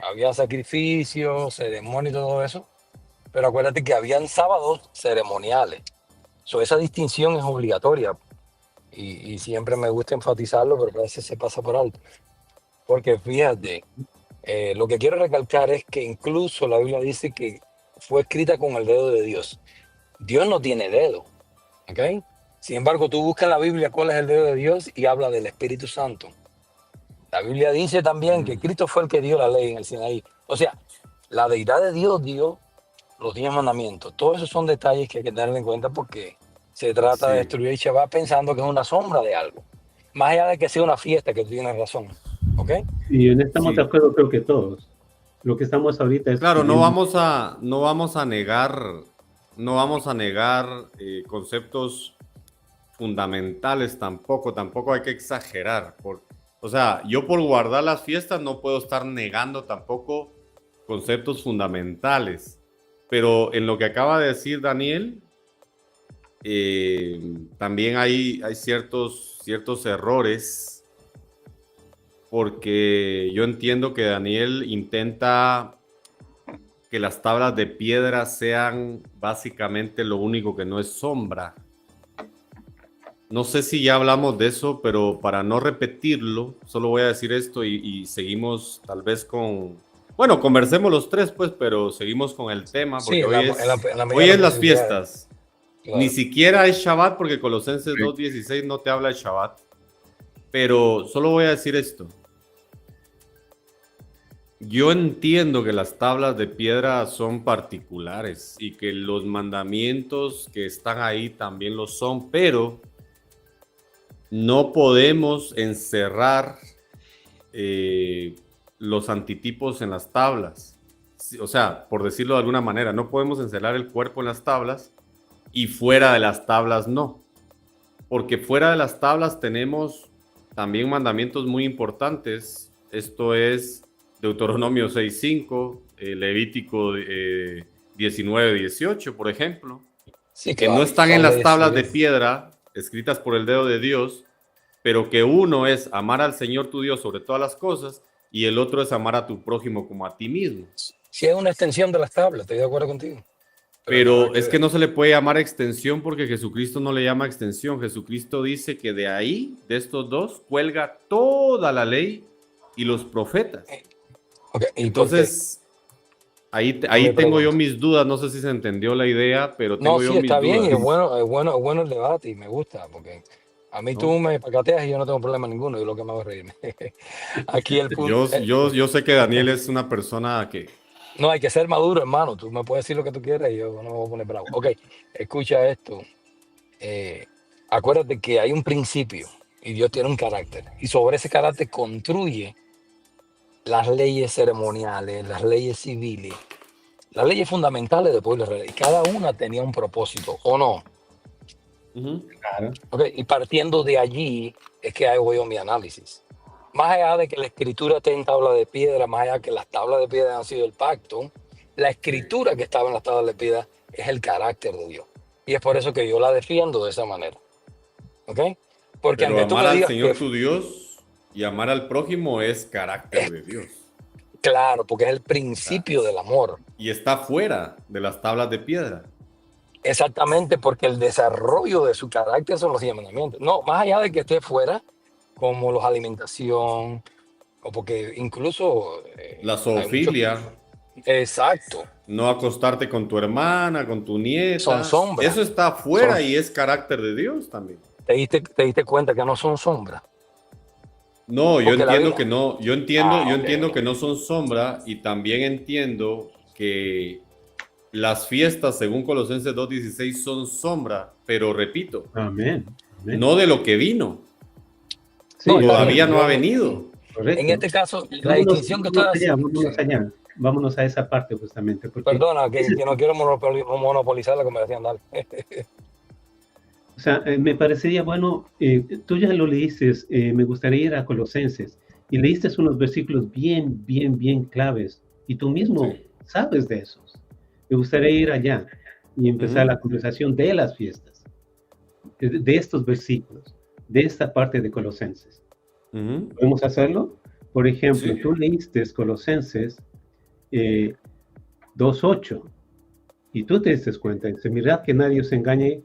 Había sacrificios, ceremonias y todo eso. Pero acuérdate que habían sábados ceremoniales. Esa distinción es obligatoria. Y siempre me gusta enfatizarlo, pero a veces se pasa por alto. Porque fíjate, Lo que quiero recalcar es que incluso la Biblia dice que fue escrita con el dedo de Dios. Dios no tiene dedo, ¿ok? Sin embargo, tú buscas en la Biblia cuál es el dedo de Dios y habla del Espíritu Santo. La Biblia dice también que Cristo fue el que dio la ley en el Sinaí. O sea, la deidad de Dios dio los 10 mandamientos. Todos esos son detalles que hay que tener en cuenta porque se trata de Sí. destruir el Shabbat pensando que es una sombra de algo. Más allá de que sea una fiesta, que tú tienes razón. ¿Ok? Y en estamos Sí. de acuerdo, creo que todos. Lo que estamos ahorita es... Claro, no viendo- vamos a negar conceptos fundamentales tampoco hay que exagerar. O sea, yo por guardar las fiestas no puedo estar negando tampoco conceptos fundamentales. Pero en lo que acaba de decir Daniel, también hay ciertos errores, porque yo entiendo que Daniel intenta que las tablas de piedra sean básicamente lo único que no es sombra. No sé si ya hablamos de eso, pero para no repetirlo, solo voy a decir esto y seguimos tal vez con... Bueno, conversemos los tres, pues, pero seguimos con el tema, porque Sí, en hoy la medida hoy de es las las posibilidades. fiestas. Claro. Ni siquiera es Shabbat, porque Colosenses Sí. 2.16 no te habla de Shabbat. Pero solo voy a decir esto. Yo entiendo que las tablas de piedra son particulares y que los mandamientos que están ahí también lo son, pero no podemos encerrar los antitipos en las tablas. O sea, por decirlo de alguna manera, no podemos encerrar el cuerpo en las tablas y fuera de las tablas no. Porque fuera de las tablas tenemos también mandamientos muy importantes. Esto es Deuteronomio 6.5, Levítico 19.18, por ejemplo, Sí, que claro, no están son en las leyes tablas de civiles. piedra escritas por el dedo de Dios, pero que uno es amar al Señor tu Dios sobre todas las cosas y el otro es amar a tu prójimo como a ti mismo. Sí, es una extensión de las tablas, estoy de acuerdo contigo. Pero nada es que ver. no se le puede llamar extensión porque Jesucristo no le llama extensión. Jesucristo dice que de ahí, de estos dos, cuelga toda la ley y los profetas. Ok, ¿y Entonces, ahí mi tengo yo pregunta? mis dudas. No sé si se entendió la idea, pero No, tengo yo sí, mis está bien y dudas. es bueno el debate y me gusta porque a mí tú ¿No? me pacateas y yo no tengo problema ninguno, yo lo que me hago es reírme. Aquí el punto, Yo sé que Daniel es una persona que... no hay que ser maduro, hermano, tú me puedes decir lo que tú quieras y yo no me voy a poner bravo. Ok, escucha esto. Acuérdate que hay un principio y Dios tiene un carácter y sobre ese carácter construye las leyes ceremoniales, las leyes civiles, las leyes fundamentales del pueblo de Israel. Y cada una tenía un propósito, ¿o no? Ujú. Claro. Okay, y partiendo de allí es que hago yo mi análisis. Más allá de que la escritura esté en tabla de piedra, más allá de que las tablas de piedra han sido el pacto, la escritura que estaba en las tablas de piedra es el carácter de Dios. Y es por eso que yo la defiendo de esa manera. ¿Ok? Porque Pero aunque tú amar me al digas que Señor tu Dios y amar al prójimo es carácter de Dios. claro, porque es el O sea, principio del amor. y está fuera de las tablas de piedra. Exactamente, porque el desarrollo de su carácter son los 10 mandamientos. No, más allá de que esté fuera, como los alimentación, o porque incluso La hay muchos... zoofilia, Exacto, no acostarte con tu hermana, con tu son nieta, sombras. eso está Son, fuera y es carácter de Dios también. te diste cuenta que no son sombras. No, yo Porque la entiendo Biblia... que no, yo Ah, entiendo ok. que no son sombra y también entiendo que las fiestas, según Colosenses 2.16, son sombra, pero repito, Amén. Amén. no de lo que vino, Sí, No, está todavía bien. no ha Yo, venido. correcto. en este caso, la distinción que estoy haciendo... Vámonos Sí. allá. Vámonos a esa parte justamente, porque, Perdona, que no quiero monopolizar la conversación, dale. o sea, me parecería bueno, tú ya lo leíste, me gustaría ir a Colosenses, y leíste unos versículos bien claves, y tú mismo Sí. sabes de esos. Me gustaría ir allá y empezar la conversación de las fiestas, de estos versículos, de esta parte de Colosenses. Ujú. ¿Podemos hacerlo? Por ejemplo, Sí. tú leíste Colosenses 2:8 y tú te diste cuenta, dice, mirad que nadie os engañe,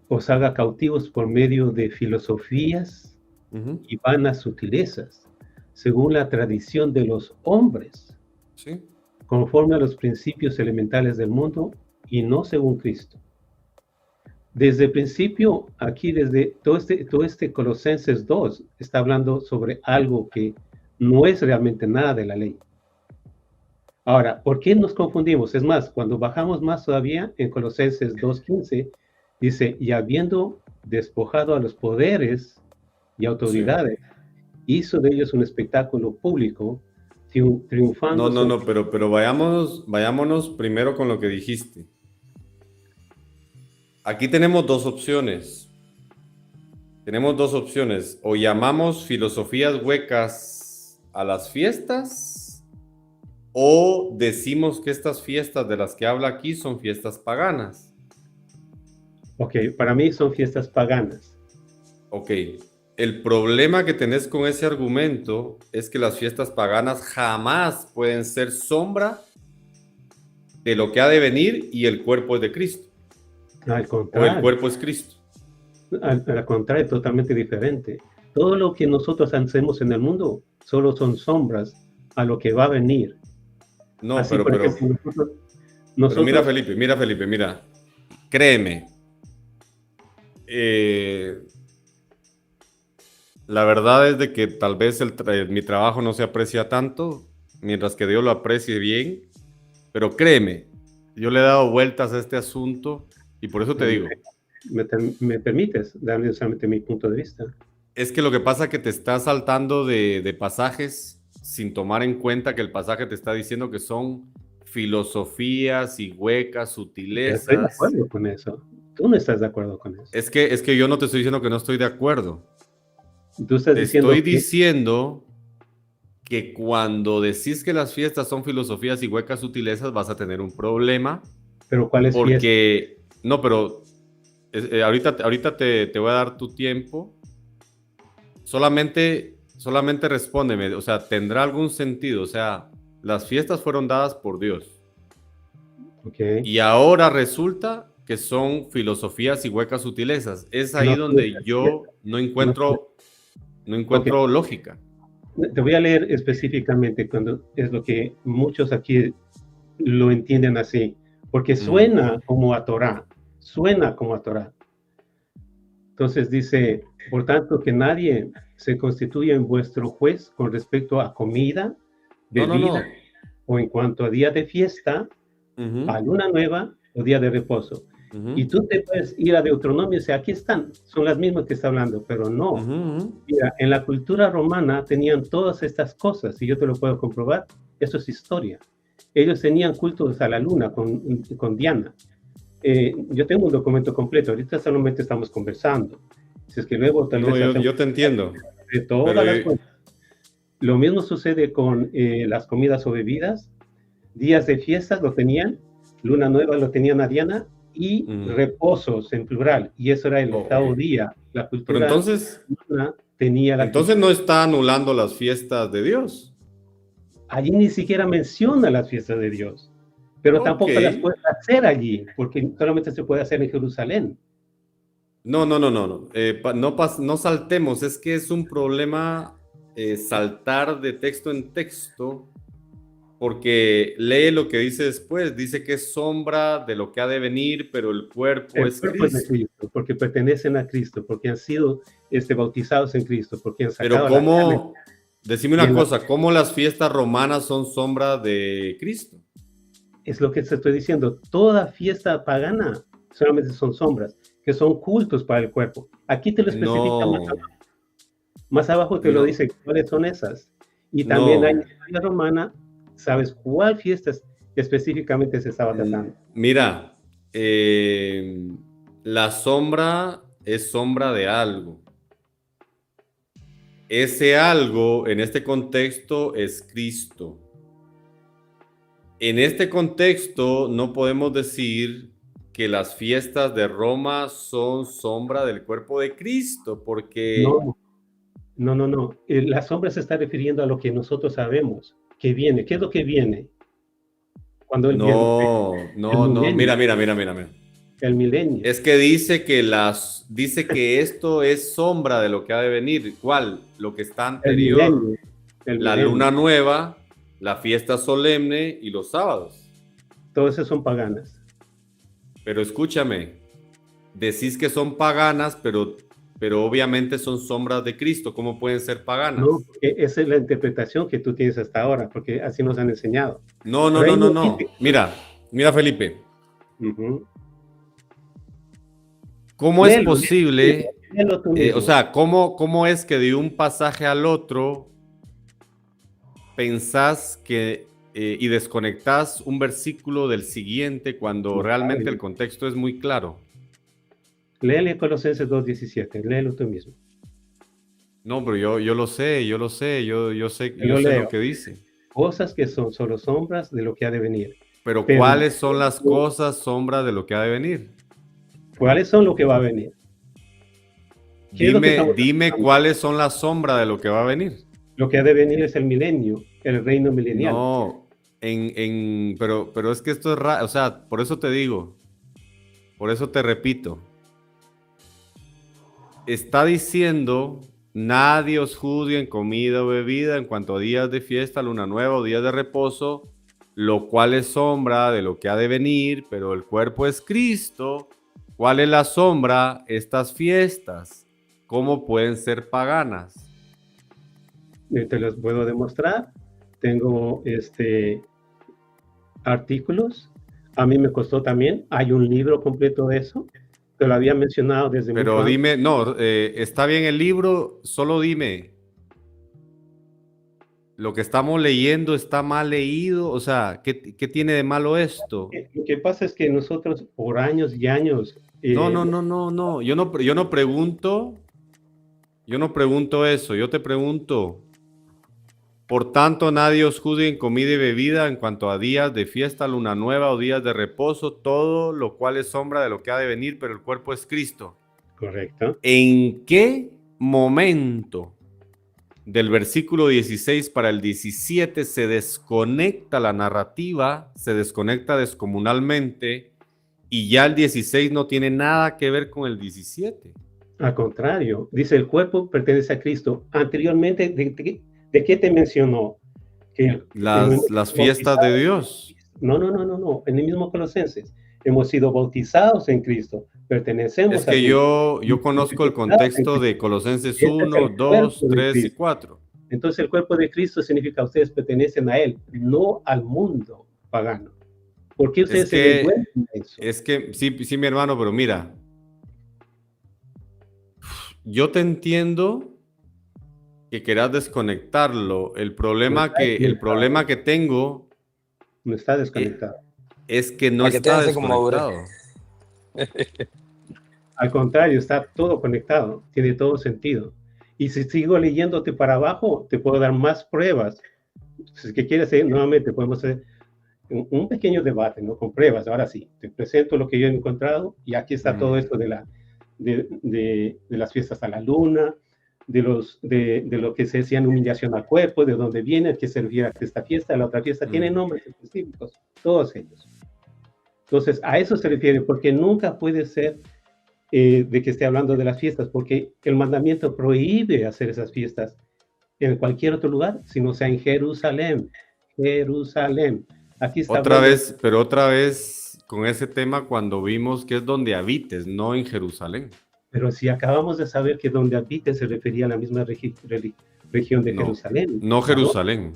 os haga cautivos por medio de filosofías Ujú. y vanas sutilezas, según la tradición de los hombres, ¿Sí? conforme a los principios elementales del mundo y no según Cristo. Desde el principio, aquí desde todo este Colosenses 2 está hablando sobre algo que no es realmente nada de la ley. Ahora, ¿por qué nos confundimos? Es más, cuando bajamos más todavía, en Colosenses 2:15, dice, y habiendo despojado a los poderes y autoridades, hizo de ellos un espectáculo público, triunfando No, sobre... pero vayámonos primero con lo que dijiste. Aquí tenemos dos opciones. Tenemos dos opciones. O llamamos filosofías huecas a las fiestas, o decimos que estas fiestas de las que habla aquí son fiestas paganas. Ok, para mí son fiestas paganas. Ok. El problema que tenés con ese argumento es que las fiestas paganas jamás pueden ser sombra de lo que ha de venir y el cuerpo es de Cristo. Al O el contrario, cuerpo es Cristo. al contrario, totalmente diferente. Todo lo que nosotros hacemos en el mundo solo son sombras a lo que va a venir. No, Así, por ejemplo, pero nosotros mira Felipe, mira. Créeme. La verdad es de que tal vez mi trabajo no se aprecia tanto, mientras que Dios lo aprecie bien. Pero créeme, yo le he dado vueltas a este asunto y por eso te digo. ¿Me permites darle solamente mi punto de vista? Es que lo que pasa es que te estás saltando de pasajes sin tomar en cuenta que el pasaje te está diciendo que son filosofías y huecas, sutilezas. Estoy de acuerdo con eso. Tú no estás de acuerdo con eso. Es que yo no te estoy diciendo que no estoy de acuerdo. Tú estás Te diciendo estoy diciendo que cuando decís que las fiestas son filosofías y huecas sutilezas vas a tener un problema. Pero ¿cuál es fiesta? Porque, no, pero ahorita te voy a dar tu tiempo. Solamente respóndeme, o sea, ¿tendrá algún sentido? O sea, las fiestas fueron dadas por Dios. Okay. Y ahora resulta que son filosofías y huecas sutilezas. Es ahí No, donde yo no encuentro Okay. lógica. Te voy a leer específicamente cuando es lo que muchos aquí lo entienden así, porque suena como a Torá, suena como a Torá. Entonces dice, por tanto, que nadie se constituya en vuestro juez con respecto a comida, bebida, No. o en cuanto a día de fiesta, a luna nueva o día de reposo. Y tú te puedes ir a Deuteronomio y decir, aquí están, son las mismas que está hablando, pero no. Mira, en la cultura romana tenían todas estas cosas, y yo te lo puedo comprobar, eso es historia. Ellos tenían cultos a la luna con Diana. Yo tengo un documento completo, ahorita solamente estamos conversando. Si es que luego tal vez... yo te entiendo. De todas las cosas. Lo mismo sucede con las comidas o bebidas. Días de fiestas lo tenían, luna nueva lo tenían a Diana, y reposos en plural, y eso era el octavo día. La cultura pero entonces tenía la entonces no está anulando las fiestas de Dios. Allí ni siquiera menciona las fiestas de Dios, pero tampoco las puede hacer allí, porque solamente se puede hacer en Jerusalén. No saltemos, es que es un problema saltar de texto en texto, porque lee lo que dice después, dice que es sombra de lo que ha de venir, pero el cuerpo es Cristo. Es de Cristo, porque pertenecen a Cristo, porque han sido bautizados en Cristo, porque han sacado... Pero ¿cómo? Decime una cosa, ¿cómo las fiestas romanas son sombra de Cristo? Es lo que te estoy diciendo, toda fiesta pagana solamente son sombras, que son cultos para el cuerpo. Aquí te lo especifica más abajo te lo dice cuáles son esas. Y también hay historia romana, ¿sabes cuál fiesta específicamente se estaba tratando? Mira, la sombra es sombra de algo. Ese algo en este contexto es Cristo. En este contexto no podemos decir que las fiestas de Roma son sombra del cuerpo de Cristo, porque... No. La sombra se está refiriendo a lo que nosotros sabemos que viene. ¿Qué es lo que viene? Cuando él mira. El milenio. Es que dice que esto es sombra de lo que ha de venir. ¿Cuál? Lo que está anterior. la luna nueva, la fiesta solemne y los sábados. Todas esas son paganas. Pero escúchame, decís que son paganas, pero obviamente son sombras de Cristo. ¿Cómo pueden ser paganas? No, esa es la interpretación que tú tienes hasta ahora, porque así nos han enseñado. No. Mira, Felipe. ¿Cómo es posible? O sea, ¿cómo es que de un pasaje al otro pensás que y desconectás un versículo del siguiente cuando realmente el contexto es muy claro? Léele Colosenses 2:17, léelo tú mismo. No, pero yo lo sé, yo sé lo que dice. Cosas que son solo sombras de lo que ha de venir. Pero ¿cuáles son las cosas sombras de lo que ha de venir? ¿Cuáles son lo que va a venir? Dime cuáles son las sombras de lo que va a venir. Lo que ha de venir es el milenio, el reino milenial. No, pero es que esto es raro, o sea, por eso te digo, por eso te repito. Está diciendo, nadie os juzgue en comida o bebida en cuanto a días de fiesta, luna nueva o días de reposo, lo cual es sombra de lo que ha de venir, pero el cuerpo es Cristo. ¿Cuál es la sombra? Estas fiestas. ¿Cómo pueden ser paganas? Te los puedo demostrar. Tengo artículos. A mí me costó también. Hay un libro completo de eso. Te lo había mencionado desde Pero mucho dime, antes. no, está bien el libro, solo dime. Lo que estamos leyendo está mal leído, o sea, ¿qué tiene de malo esto? Lo que pasa es que nosotros por años y años... No, yo no pregunto eso, yo te pregunto, por tanto nadie os juzgue en comida y bebida en cuanto a días de fiesta, luna nueva o días de reposo, todo lo cual es sombra de lo que ha de venir, pero el cuerpo es Cristo. Correcto. ¿En qué momento del versículo 16 para el 17 se desconecta la narrativa, se desconecta descomunalmente y ya el 16 no tiene nada que ver con el 17? Al contrario, dice el cuerpo pertenece a Cristo. Anteriormente, ¿de qué te mencionó? Que las fiestas de Dios. No. En el mismo Colosenses. Hemos sido bautizados en Cristo. Pertenecemos a Cristo. Yo conozco el contexto de Colosenses 1, 2, 3 y 4. Entonces el cuerpo de Cristo significa que ustedes pertenecen a Él, no al mundo pagano. ¿Por qué ustedes se devuelven eso? Es que, sí, mi hermano, pero mira, yo te entiendo que quieras desconectarlo. El problema que tengo... No está desconectado. Es que no está desconectado. Al contrario, está todo conectado, tiene todo sentido. Y si sigo leyéndote para abajo, te puedo dar más pruebas. Si quieres, nuevamente podemos hacer un pequeño debate, ¿no? Con pruebas. Ahora sí, te presento lo que yo he encontrado y aquí está todo esto de las fiestas a la luna, de lo que se decía en humillación al cuerpo, de dónde viene, que se refiere a esta fiesta, la otra fiesta, tiene nombres específicos, todos ellos. Entonces, a eso se refiere, porque nunca puede ser de que esté hablando de las fiestas, porque el mandamiento prohíbe hacer esas fiestas en cualquier otro lugar, sino sea en Jerusalén. Jerusalén. Aquí está otra vez con ese tema cuando vimos que es donde habites, no en Jerusalén. Pero si acabamos de saber que donde habites se refería a la misma región de Jerusalén. No Jerusalén.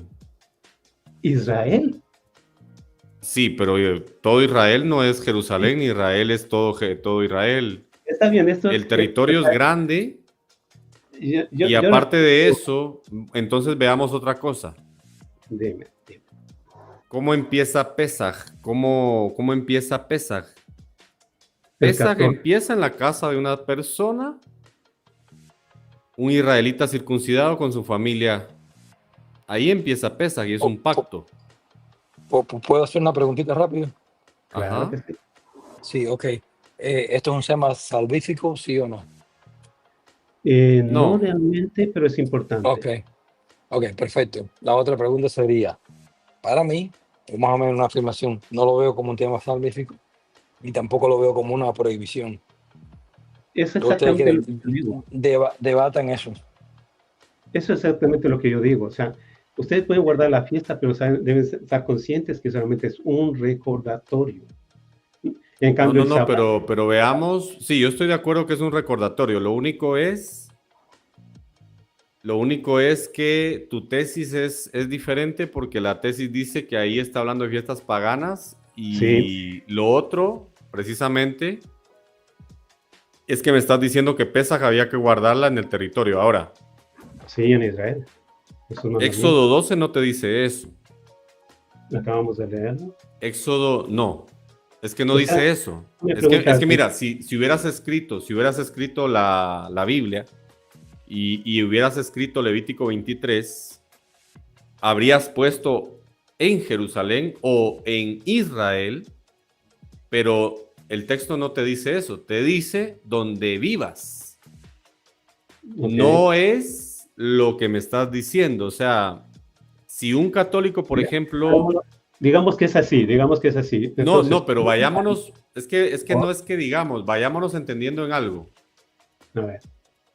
Israel. Sí, pero todo Israel no es Jerusalén, Israel es todo Israel. Está bien, el territorio es grande y aparte de eso, entonces veamos otra cosa. Dime. ¿Cómo empieza Pesaj? ¿Cómo empieza Pesaj? Pesaj empieza en la casa de una persona, un israelita circuncidado con su familia. Ahí empieza Pesaj y es un pacto. ¿Puedo hacer una preguntita rápida? Claro. Sí, ok. ¿Esto es un tema salvífico, sí o no? No realmente, pero es importante. Ok, perfecto. La otra pregunta sería, para mí, más o menos una afirmación, no lo veo como un tema salvífico y tampoco lo veo como una prohibición. Es exactamente lo que yo digo. Debatan eso. Eso es exactamente lo que yo digo. O sea, Ustedes pueden guardar la fiesta, pero deben estar conscientes que solamente es un recordatorio. En cambio, el No, Shabbat, pero veamos, sí, yo estoy de acuerdo que es un recordatorio. Lo único es que tu tesis es diferente porque la tesis dice que ahí está hablando de fiestas paganas y sí, lo otro, precisamente, es que me estás diciendo que Pesaj había que guardarla en el territorio. Ahora, sí, en Israel. Es un mandamiento. Éxodo 12 no te dice eso. Acabamos de leerlo. Éxodo, no. Es que no O sea, dice eso. me Es que preguntas, mira, si hubieras escrito la Biblia y hubieras escrito Levítico 23, habrías puesto en Jerusalén o en Israel, pero el texto no te dice eso, te dice donde vivas. ok, No es lo que me estás diciendo. O sea, si un católico, por ejemplo, digamos que es así, digamos que es así. Entonces, no, pero vayámonos, es que no es que digamos, vayámonos entendiendo en algo. a ver,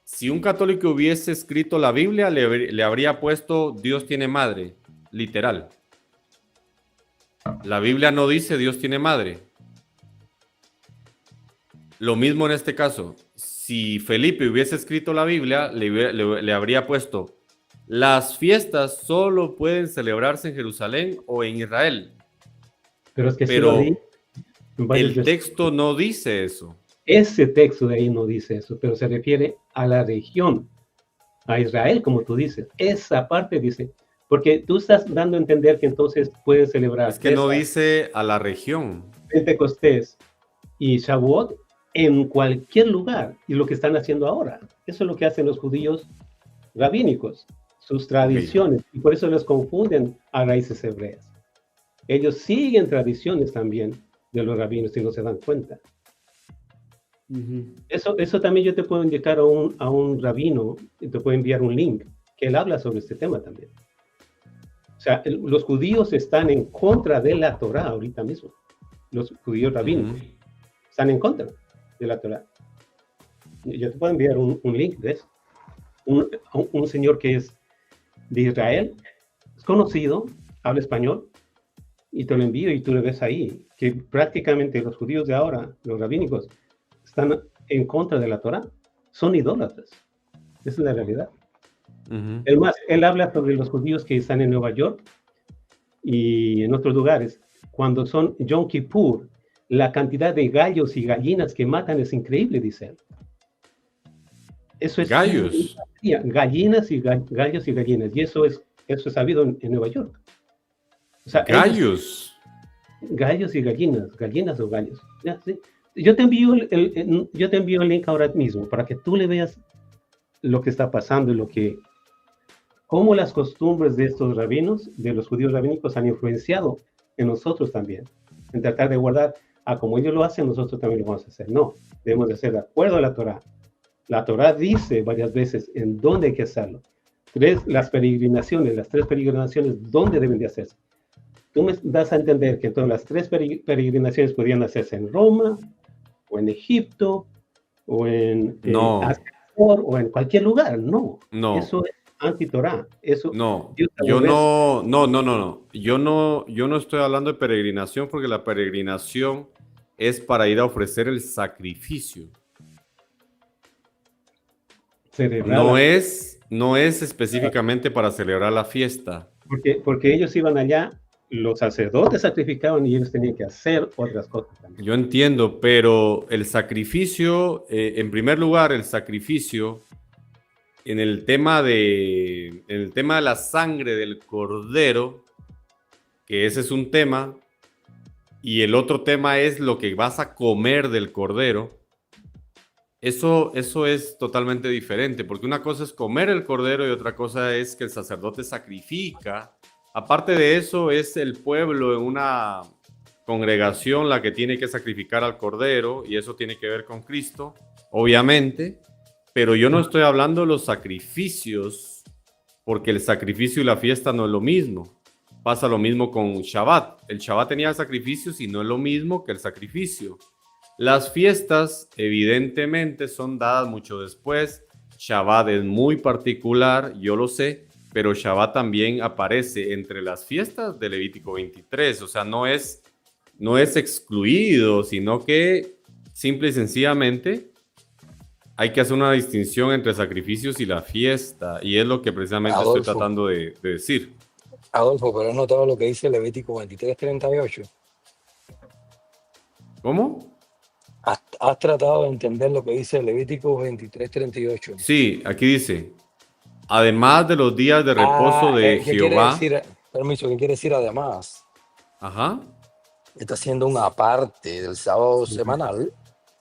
Si un católico hubiese escrito la Biblia, le habría puesto Dios tiene madre, literal. La Biblia no dice Dios tiene madre. Lo mismo en este caso. Si Felipe hubiese escrito la Biblia, le habría puesto las fiestas solo pueden celebrarse en Jerusalén o en Israel. pero es que sí lo Pero leí en varios el versículos. texto no dice eso. Ese texto de ahí no dice eso, pero se refiere a la región, a Israel, como tú dices. Esa parte dice, porque tú estás dando a entender que entonces pueden celebrar Es que no Pesaj, dice a la región. Pentecostés y Shavuot en cualquier lugar, y lo que están haciendo ahora. Eso es lo que hacen los judíos rabínicos, sus tradiciones, y por eso los confunden a raíces hebreas. Ellos siguen tradiciones también de los rabinos y no se dan cuenta. Eso también yo te puedo indicar a un rabino, y te puedo enviar un link, que él habla sobre este tema también. O sea, los judíos están en contra de la Torá ahorita mismo. Los judíos rabínicos están en contra de la Torá. Yo te puedo enviar un link de eso. Un señor que es de Israel, es conocido, habla español, y te lo envío y tú lo ves ahí, que prácticamente los judíos de ahora, los rabínicos, están en contra de la Torá, son idólatras. Esa es la realidad. Es más, él habla sobre los judíos que están en Nueva York y en otros lugares. Cuando son Yom Kippur, la cantidad de gallos y gallinas que matan es increíble, dice él. Eso es gallos. Gallinas y gallos y gallinas. Y eso es sabido en Nueva York. O sea, gallos. Gallos y gallinas o gallos. Ya, sí. Yo te envío el link ahora mismo para que tú le veas lo que está pasando y cómo las costumbres de estos rabinos, de los judíos rabínicos, han influenciado en nosotros también, en tratar de guardar, como ellos lo hacen, nosotros también lo vamos a hacer. No, debemos de hacer de acuerdo a la Torá. La Torá dice varias veces en dónde hay que hacerlo. Las tres peregrinaciones, ¿dónde deben de hacerse? Tú me das a entender que entonces las tres peregrinaciones podrían hacerse en Roma, o en Egipto, o en Asia, o en cualquier lugar. No, eso es anti-Torá. No, yo no. Yo no estoy hablando de peregrinación porque la peregrinación es para ir a ofrecer el sacrificio. No es específicamente para celebrar la fiesta. Porque ellos iban allá, los sacerdotes sacrificaban y ellos tenían que hacer otras cosas también. Yo entiendo, pero el sacrificio, en primer lugar, el sacrificio en el tema de la sangre del cordero, que ese es un tema, y el otro tema es lo que vas a comer del cordero. Eso es totalmente diferente, porque una cosa es comer el cordero y otra cosa es que el sacerdote sacrifica. Aparte de eso, es el pueblo en una congregación la que tiene que sacrificar al cordero, y eso tiene que ver con Cristo, obviamente, pero yo no estoy hablando de los sacrificios, porque el sacrificio y la fiesta no es lo mismo. Pasa lo mismo con Shabbat. El Shabbat tenía sacrificios y no es lo mismo que el sacrificio. Las fiestas, evidentemente, son dadas mucho después. Shabbat es muy particular, yo lo sé, pero Shabbat también aparece entre las fiestas de Levítico 23, o sea, no es excluido, sino que simple y sencillamente hay que hacer una distinción entre sacrificios y la fiesta, y es lo que precisamente estoy Adolfo, tratando de decir. Adolfo, pero has notado lo que dice Levítico 23:38. ¿Cómo? ¿Has tratado de entender lo que dice Levítico 23:38? Sí, aquí dice, además de los días de reposo de ¿Qué quiere Jehová, decir? Permiso, ¿qué quiere decir además? ajá, Está haciendo una parte del sábado semanal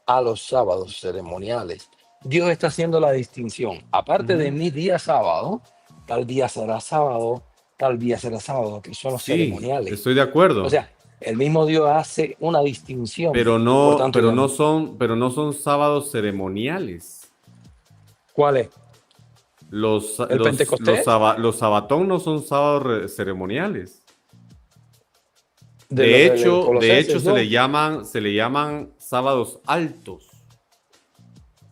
a los sábados ceremoniales. Dios está haciendo la distinción. Aparte de mi día sábado, tal día será sábado, tal día será sábado, que son los sí, ceremoniales. estoy de acuerdo. O sea, el mismo Dios hace una distinción. Pero Por no, tanto, pero no son sábados ceremoniales. ¿cuál es? ¿El Pentecostés? Los sabatón no son sábados ceremoniales. De De de hecho Colosenses, se ¿no? le llaman sábados altos.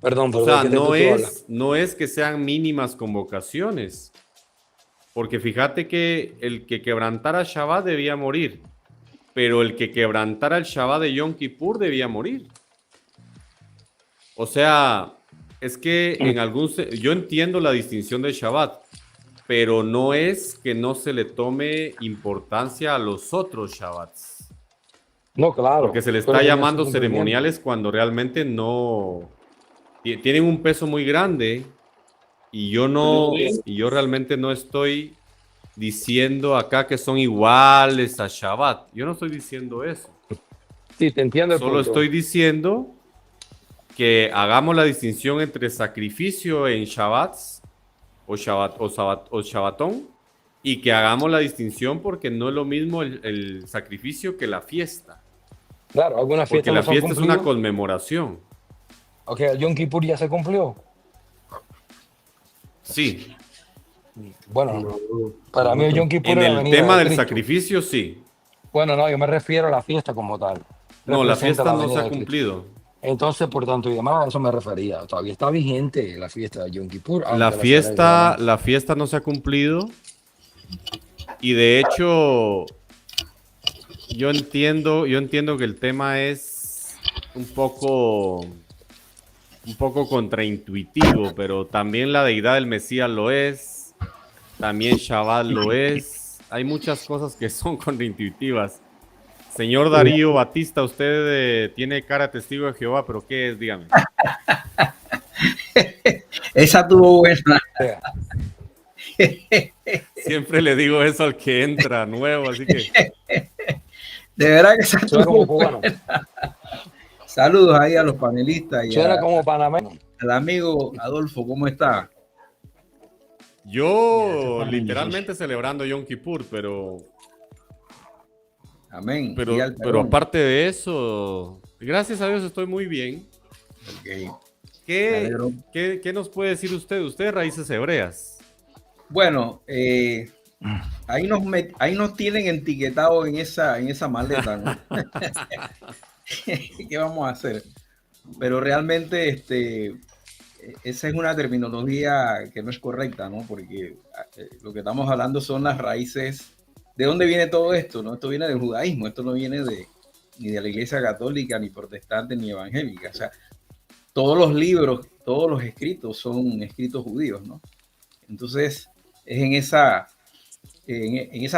Perdón, O pero ¿de sea, qué texto tú hablas? no es que sean mínimas convocaciones. Porque fíjate que el que quebrantara Shabbat debía morir. Pero el que quebrantara el Shabbat de Yom Kippur debía morir. O sea, es que yo entiendo la distinción de Shabbat, pero no es que no se le tome importancia a los otros Shabbats, No, claro. porque se le Pero está tiene su llamando cumplimiento. ceremoniales cuando realmente no tienen un peso muy grande y yo realmente no estoy diciendo acá que son iguales a Shabbat. Yo no estoy diciendo eso. Sí, te entiendo el Solo punto. estoy diciendo que hagamos la distinción entre sacrificio en Shabbats o Shabbatón y que hagamos la distinción porque no es lo mismo el sacrificio que la fiesta, Claro, algunas porque fiestas no la se han fiesta es una cumplido. conmemoración. Ok, el Yom Kippur ya se cumplió. Sí, Bueno, No, para mí el no, Yom Kippur en es la el venida tema de del Cristo. sacrificio sí. Bueno, no, yo me refiero a la fiesta como tal. No, la Representa fiesta la no se venida ha de Cristo. cumplido. Entonces, por tanto y demás, a eso me refería. Todavía está vigente la fiesta de Yom Kippur, aunque la celebramos. La fiesta no se ha cumplido y de hecho yo entiendo que el tema es un poco contraintuitivo, pero también la deidad del Mesías lo es, también Shabbat lo es. Hay muchas cosas que son contraintuitivas. Señor Darío Batista, usted tiene cara de testigo de Jehová, pero ¿qué es? Dígame. Esa tuvo buena. Vea, Siempre le digo eso al que entra nuevo, así que De verdad que esa suena como tuvo cubano, buena. Saludos ahí a los panelistas y suena como panameño. al amigo Adolfo, ¿cómo está? yo literalmente celebrando Yom Kippur, Amén. Y al pero perdón. aparte de eso, gracias a Dios estoy muy bien. Okay. Me ¿Qué, alegro. qué nos puede decir usted? Usted de raíces hebreas. Bueno, ahí nos tienen etiquetados en esa maleta, ¿no? ¿Qué vamos a hacer? Pero realmente esa es una terminología que no es correcta, ¿no? Porque lo que estamos hablando son las raíces. ¿De dónde viene todo esto? ¿No? Esto viene del judaísmo, esto no viene ni de la iglesia católica, ni protestante, ni evangélica. O sea, todos los libros, todos los escritos son escritos judíos, ¿no? Entonces, es en esa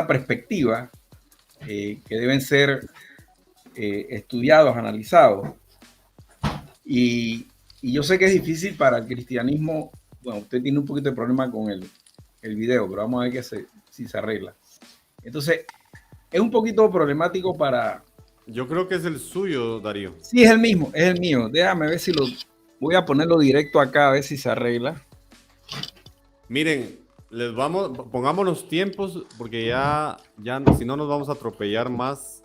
perspectiva que deben ser estudiados, analizados. Y yo sé que es difícil para el cristianismo. Bueno, usted tiene un poquito de problema con el video, pero vamos a ver si se arregla. Entonces, es un poquito problemático para... Yo creo que es el suyo, Darío. Sí, es el mío. Déjame ver si lo... Voy a ponerlo directo acá, a ver si se arregla. Miren, pongámonos tiempos, porque ya si no nos vamos a atropellar más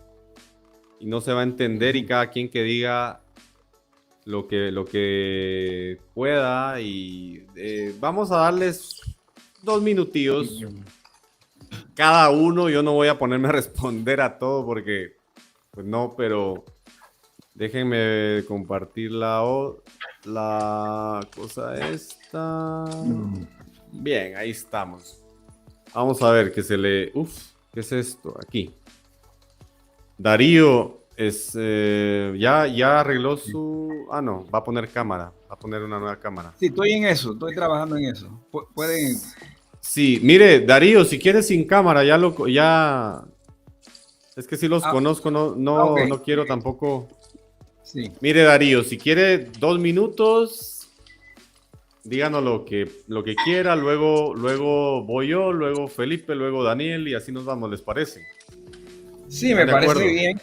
y no se va a entender y cada quien que diga lo que pueda y vamos a darles 2 minutillos cada uno. Yo no voy a ponerme a responder a todo porque pues no, pero déjenme compartir la cosa esta. Bien, ahí estamos. Vamos a ver que se le... Uf, ¿qué es esto? Aquí. Darío ya arregló su... Ah, no, va a poner cámara. Va a poner una nueva cámara. Sí, estoy en eso, estoy trabajando en eso. Pueden... Sí, mire, Darío, si quieres sin cámara, ya... Es que si los conozco, ok. no quiero tampoco... Sí. Mire, Darío, si quiere 2 minutos, díganos lo que quiera, luego voy yo, luego Felipe, luego Daniel y así nos vamos, ¿les parece? Sí, me de parece acuerdo. bien.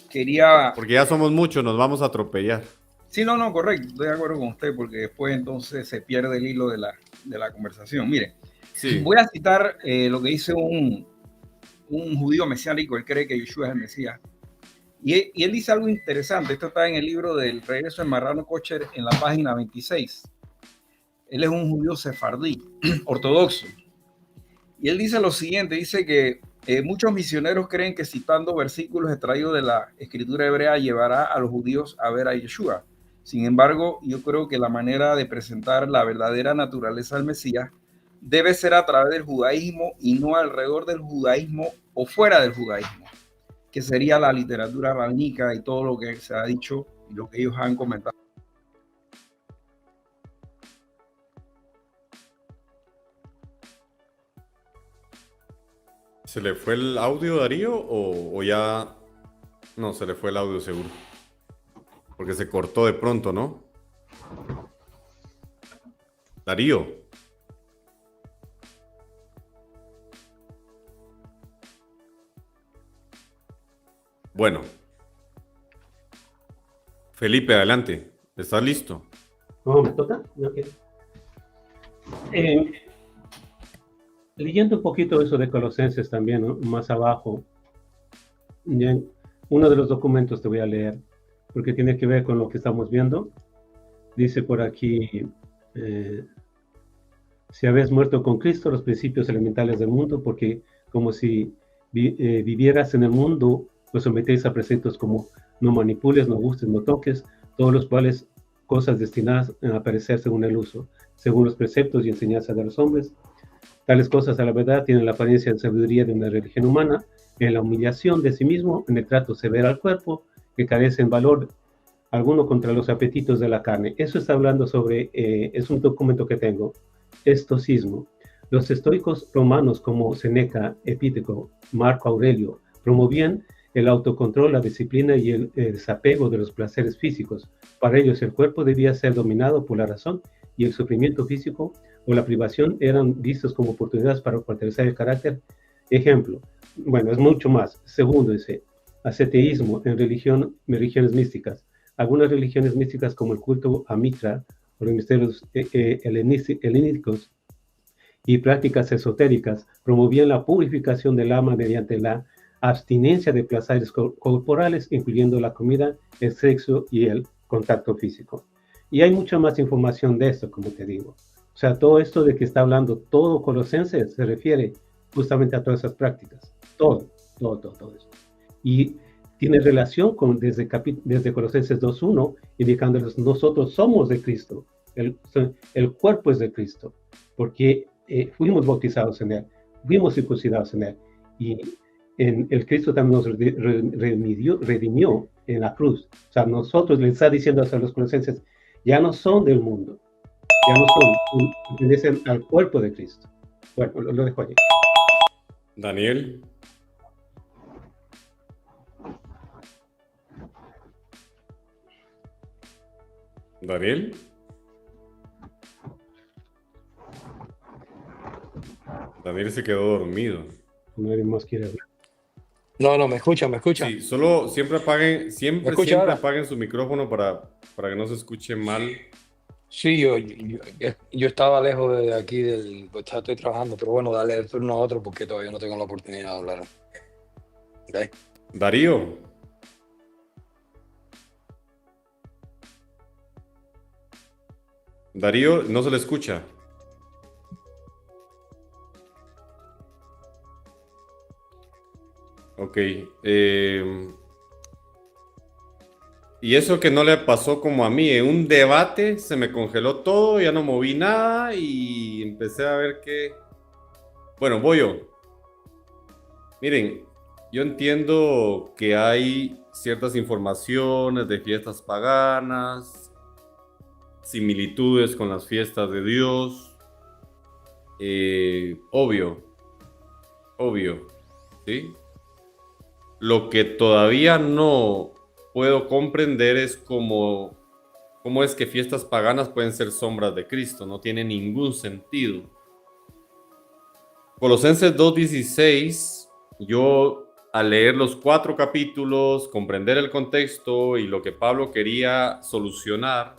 Quería... Porque ya somos muchos, nos vamos a atropellar. Sí, no, correcto. Estoy de acuerdo con usted porque después entonces se pierde el hilo de la conversación. Mire, Sí. voy a citar lo que dice un judío mesiánico. Él cree que Yeshua es el Mesías. Y él dice algo interesante. Esto está en el libro del Regreso de Marrano Kocher en la página 26. Él es un judío sefardí, ortodoxo. Y él dice lo siguiente, dice que muchos misioneros creen que citando versículos extraídos de la escritura hebrea llevará a los judíos a ver a Yeshua. Sin embargo, yo creo que la manera de presentar la verdadera naturaleza del Mesías debe ser a través del judaísmo y no alrededor del judaísmo o fuera del judaísmo, que sería la literatura rabínica y todo lo que se ha dicho y lo que ellos han comentado. ¿Se le fue el audio, Darío, o ya... No, se le fue el audio seguro. Porque se cortó de pronto, ¿no? Darío. Bueno. Felipe, adelante. ¿Estás listo? ¿Cómo me toca? Okay. Leyendo un poquito eso de Colosenses también, ¿no? Más abajo, uno de los documentos te voy a leer, porque tiene que ver con lo que estamos viendo. Dice por aquí, si habéis muerto con Cristo, los principios elementales del mundo, porque como si vivieras en el mundo, os sometéis a preceptos como no manipules, no gustes, no toques, todos los cuales cosas destinadas a perecer según el uso, según los preceptos y enseñanzas de los hombres. Tales cosas, a la verdad, tienen la apariencia de sabiduría de una religión humana, en la humillación de sí mismo, en el trato severo al cuerpo, que carece en valor alguno contra los apetitos de la carne. Eso está hablando sobre, es un documento que tengo, estoicismo. Los estoicos romanos como Seneca, Epíteto, Marco Aurelio, promovían el autocontrol, la disciplina y el desapego de los placeres físicos. Para ellos el cuerpo debía ser dominado por la razón y el sufrimiento físico o la privación eran vistos como oportunidades para fortalecer el carácter. Ejemplo, bueno, es mucho más. Segundo, dice, ascetismo en religiones místicas. Algunas religiones místicas como el culto a Mitra o los misterios helenísticos y prácticas esotéricas promovían la purificación del alma mediante la abstinencia de placeres corporales, incluyendo la comida, el sexo y el contacto físico. Y hay mucha más información de esto, como te digo. O sea, todo esto de que está hablando todo Colosenses se refiere justamente a todas esas prácticas. Todo eso. Y tiene relación con desde Colosenses 2.1, indicándoles nosotros somos de Cristo. El cuerpo es de Cristo, porque fuimos bautizados en Él, fuimos circuncidados en Él. Y en el Cristo también nos redimió en la cruz. O sea, nosotros le está diciendo a los colosenses, ya no son del mundo, ya no son, pertenecen al cuerpo de Cristo. Bueno, lo dejo allí. Daniel. Daniel. Daniel se quedó dormido. Nadie más quiere hablar. No, me escucha. Sí, solo siempre siempre apaguen su micrófono para que no se escuche mal. Sí, yo estaba lejos de aquí pues estoy trabajando, pero bueno, dale el turno a otro porque todavía no tengo la oportunidad de hablar. ¿Okay? Darío. Darío, no se le escucha. Ok. Y eso que no le pasó como a mí, en un debate se me congeló todo, ya no moví nada y empecé a ver Bueno, voy yo. Miren, yo entiendo que hay ciertas informaciones de fiestas paganas, similitudes con las fiestas de Dios. Obvio, ¿sí? Lo que todavía no puedo comprender es cómo es que fiestas paganas pueden ser sombras de Cristo. No tiene ningún sentido. Colosenses 2:16, yo al leer los 4 capítulos, comprender el contexto y lo que Pablo quería solucionar,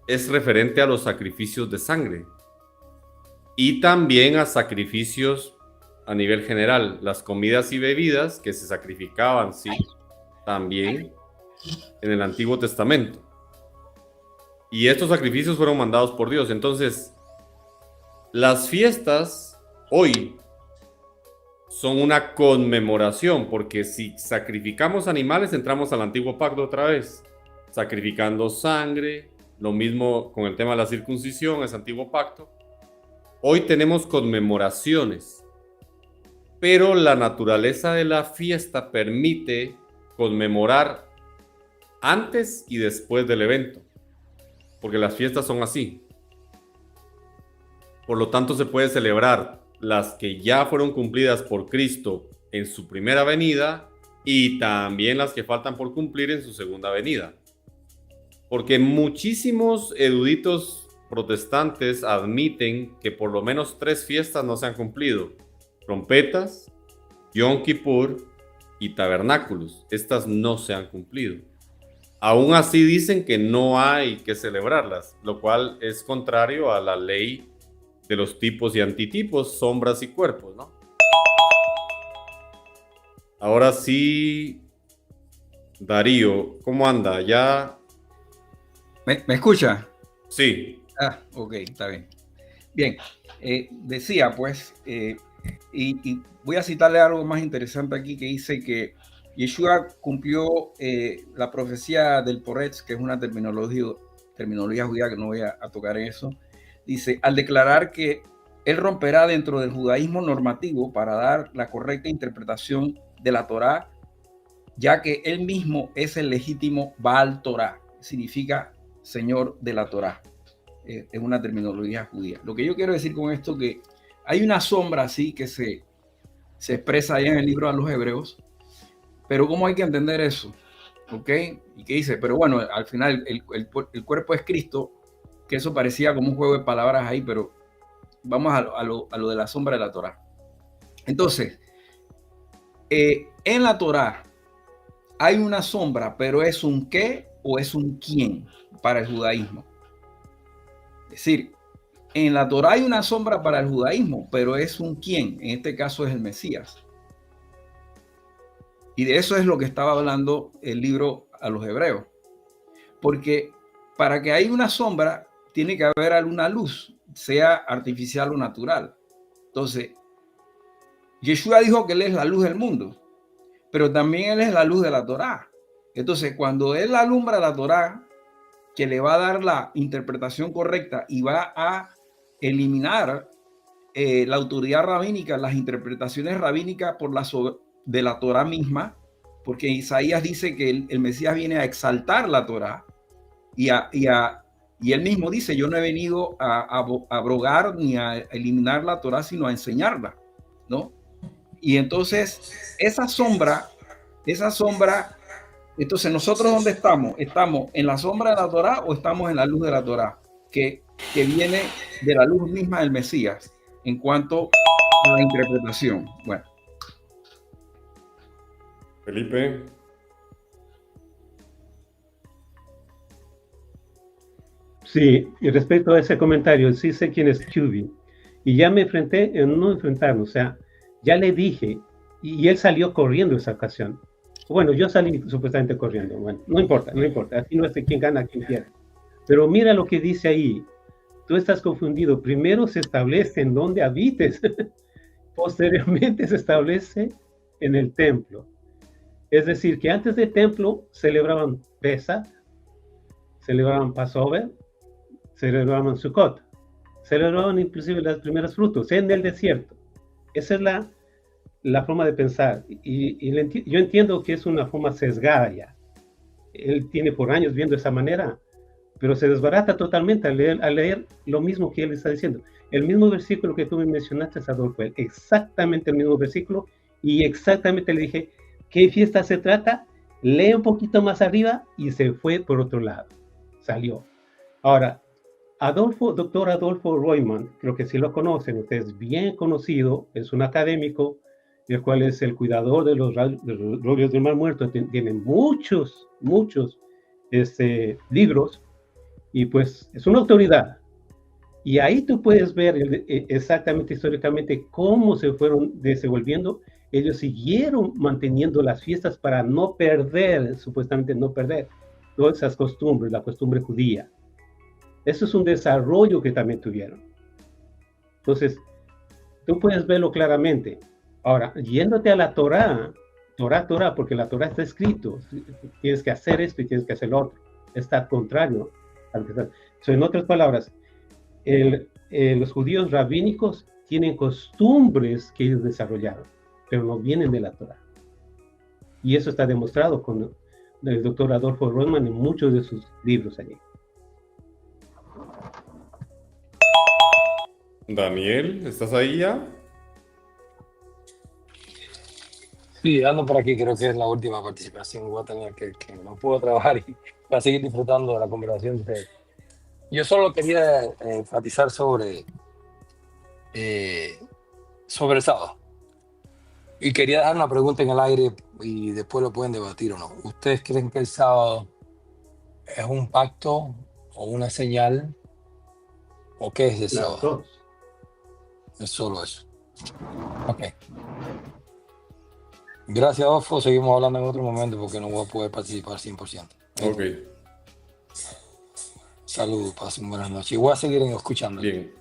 es referente a los sacrificios de sangre y también a sacrificios a nivel general, las comidas y bebidas que se sacrificaban, sí, también en el Antiguo Testamento. Y estos sacrificios fueron mandados por Dios. Entonces, las fiestas hoy son una conmemoración, porque si sacrificamos animales, entramos al antiguo pacto otra vez, sacrificando sangre, lo mismo con el tema de la circuncisión, es antiguo pacto. Hoy tenemos conmemoraciones, pero la naturaleza de la fiesta permite conmemorar antes y después del evento, porque las fiestas son así. Por lo tanto, se puede celebrar las que ya fueron cumplidas por Cristo en su primera venida y también las que faltan por cumplir en su segunda venida. Porque muchísimos eruditos protestantes admiten que por lo menos 3 fiestas no se han cumplido: trompetas, Yom Kippur y tabernáculos. Estas no se han cumplido. Aún así dicen que no hay que celebrarlas, lo cual es contrario a la ley de los tipos y antitipos, sombras y cuerpos, ¿no? Ahora sí, Darío, ¿cómo anda? ¿Ya? ¿Me escucha? Sí. Ah, ok, está bien. Bien, decía pues, y voy a citarle algo más interesante aquí que dice que Yeshua cumplió la profecía del Poretz, que es una terminología judía que no voy a tocar en eso. Dice, al declarar que él romperá dentro del judaísmo normativo para dar la correcta interpretación de la Torá, ya que él mismo es el legítimo Baal Torá, significa Señor de la Torá. Es una terminología judía. Lo que yo quiero decir con esto que hay una sombra así que se expresa ahí en el libro a los Hebreos, pero ¿cómo hay que entender eso? ¿Ok? Y que dice, pero bueno, al final el cuerpo es Cristo, que eso parecía como un juego de palabras ahí, pero vamos a lo de la sombra de la Torá. Entonces, en la Torá hay una sombra, pero ¿es un qué o es un quién para el judaísmo? Es decir, en la Torá hay una sombra para el judaísmo, pero es un quién, en este caso es el Mesías. Y de eso es lo que estaba hablando el libro a los Hebreos. Porque para que haya una sombra, tiene que haber alguna luz, sea artificial o natural. Entonces, Yeshua dijo que él es la luz del mundo, pero también él es la luz de la Torá. Entonces, cuando él alumbra la Torá, que le va a dar la interpretación correcta y va a eliminar la autoridad rabínica, las interpretaciones rabínicas de la Torá misma, porque Isaías dice que el Mesías viene a exaltar la Torá y él mismo dice, yo no he venido a abrogar ni a eliminar la Torá, sino a enseñarla, ¿no? Y entonces esa sombra, entonces nosotros ¿dónde estamos? ¿Estamos en la sombra de la Torá o estamos en la luz de la Torá? Que viene de la luz misma del Mesías en cuanto a la interpretación. Bueno. Felipe. Sí, y respecto a ese comentario, sí sé quién es QB. Y ya me enfrenté, no enfrentarnos, o sea, ya le dije, y él salió corriendo esa ocasión. Bueno, yo salí supuestamente corriendo. Bueno, no importa. Aquí no es de quién gana, quién pierde. Pero mira lo que dice ahí. Tú estás confundido. Primero se establece en donde habites. Posteriormente se establece en el templo. Es decir, que antes del templo celebraban Pesach, celebraban Passover, celebraban Sukkot, celebraban inclusive los primeros frutos en el desierto. Esa es la forma de pensar. Yo entiendo que es una forma sesgada ya. Él tiene por años viendo esa manera, pero se desbarata totalmente al leer lo mismo que él está diciendo. El mismo versículo que tú me mencionaste, Adolfo, exactamente el mismo versículo, y exactamente le dije, ¿qué fiesta se trata? Lee un poquito más arriba y se fue por otro lado. Salió. Ahora, doctor Adolfo Royman, creo que sí lo conocen, usted es bien conocido, es un académico, el cual es el cuidador de los rollos del Mar Muerto, tiene muchos libros, y pues es una autoridad. Y ahí tú puedes ver exactamente históricamente cómo se fueron desenvolviendo. Ellos siguieron manteniendo las fiestas para no perder, supuestamente no perder, todas esas costumbres, la costumbre judía. Eso es un desarrollo que también tuvieron. Entonces, tú puedes verlo claramente. Ahora, yéndote a la Torá, porque la Torá está escrito, tienes que hacer esto y tienes que hacer lo otro. Está al contrario. En otras palabras, los judíos rabínicos tienen costumbres que ellos desarrollaron, pero no vienen de la Torá. Y eso está demostrado con el doctor Adolfo Royman en muchos de sus libros allí. Daniel, ¿estás ahí ya? Sí, ando por aquí, creo que es la última participación. Voy a tener que no puedo trabajar y voy a seguir disfrutando de la conversación de ustedes. Yo solo quería enfatizar sobre el sábado. Y quería dar una pregunta en el aire y después lo pueden debatir o no. ¿Ustedes creen que el sábado es un pacto o una señal? ¿O qué es el sábado? Es solo eso. Ok. Gracias, Adolfo. Seguimos hablando en otro momento porque no voy a poder participar 100%. Ok. Saludos, pasen buenas noches. Y voy a seguir escuchando. Bien.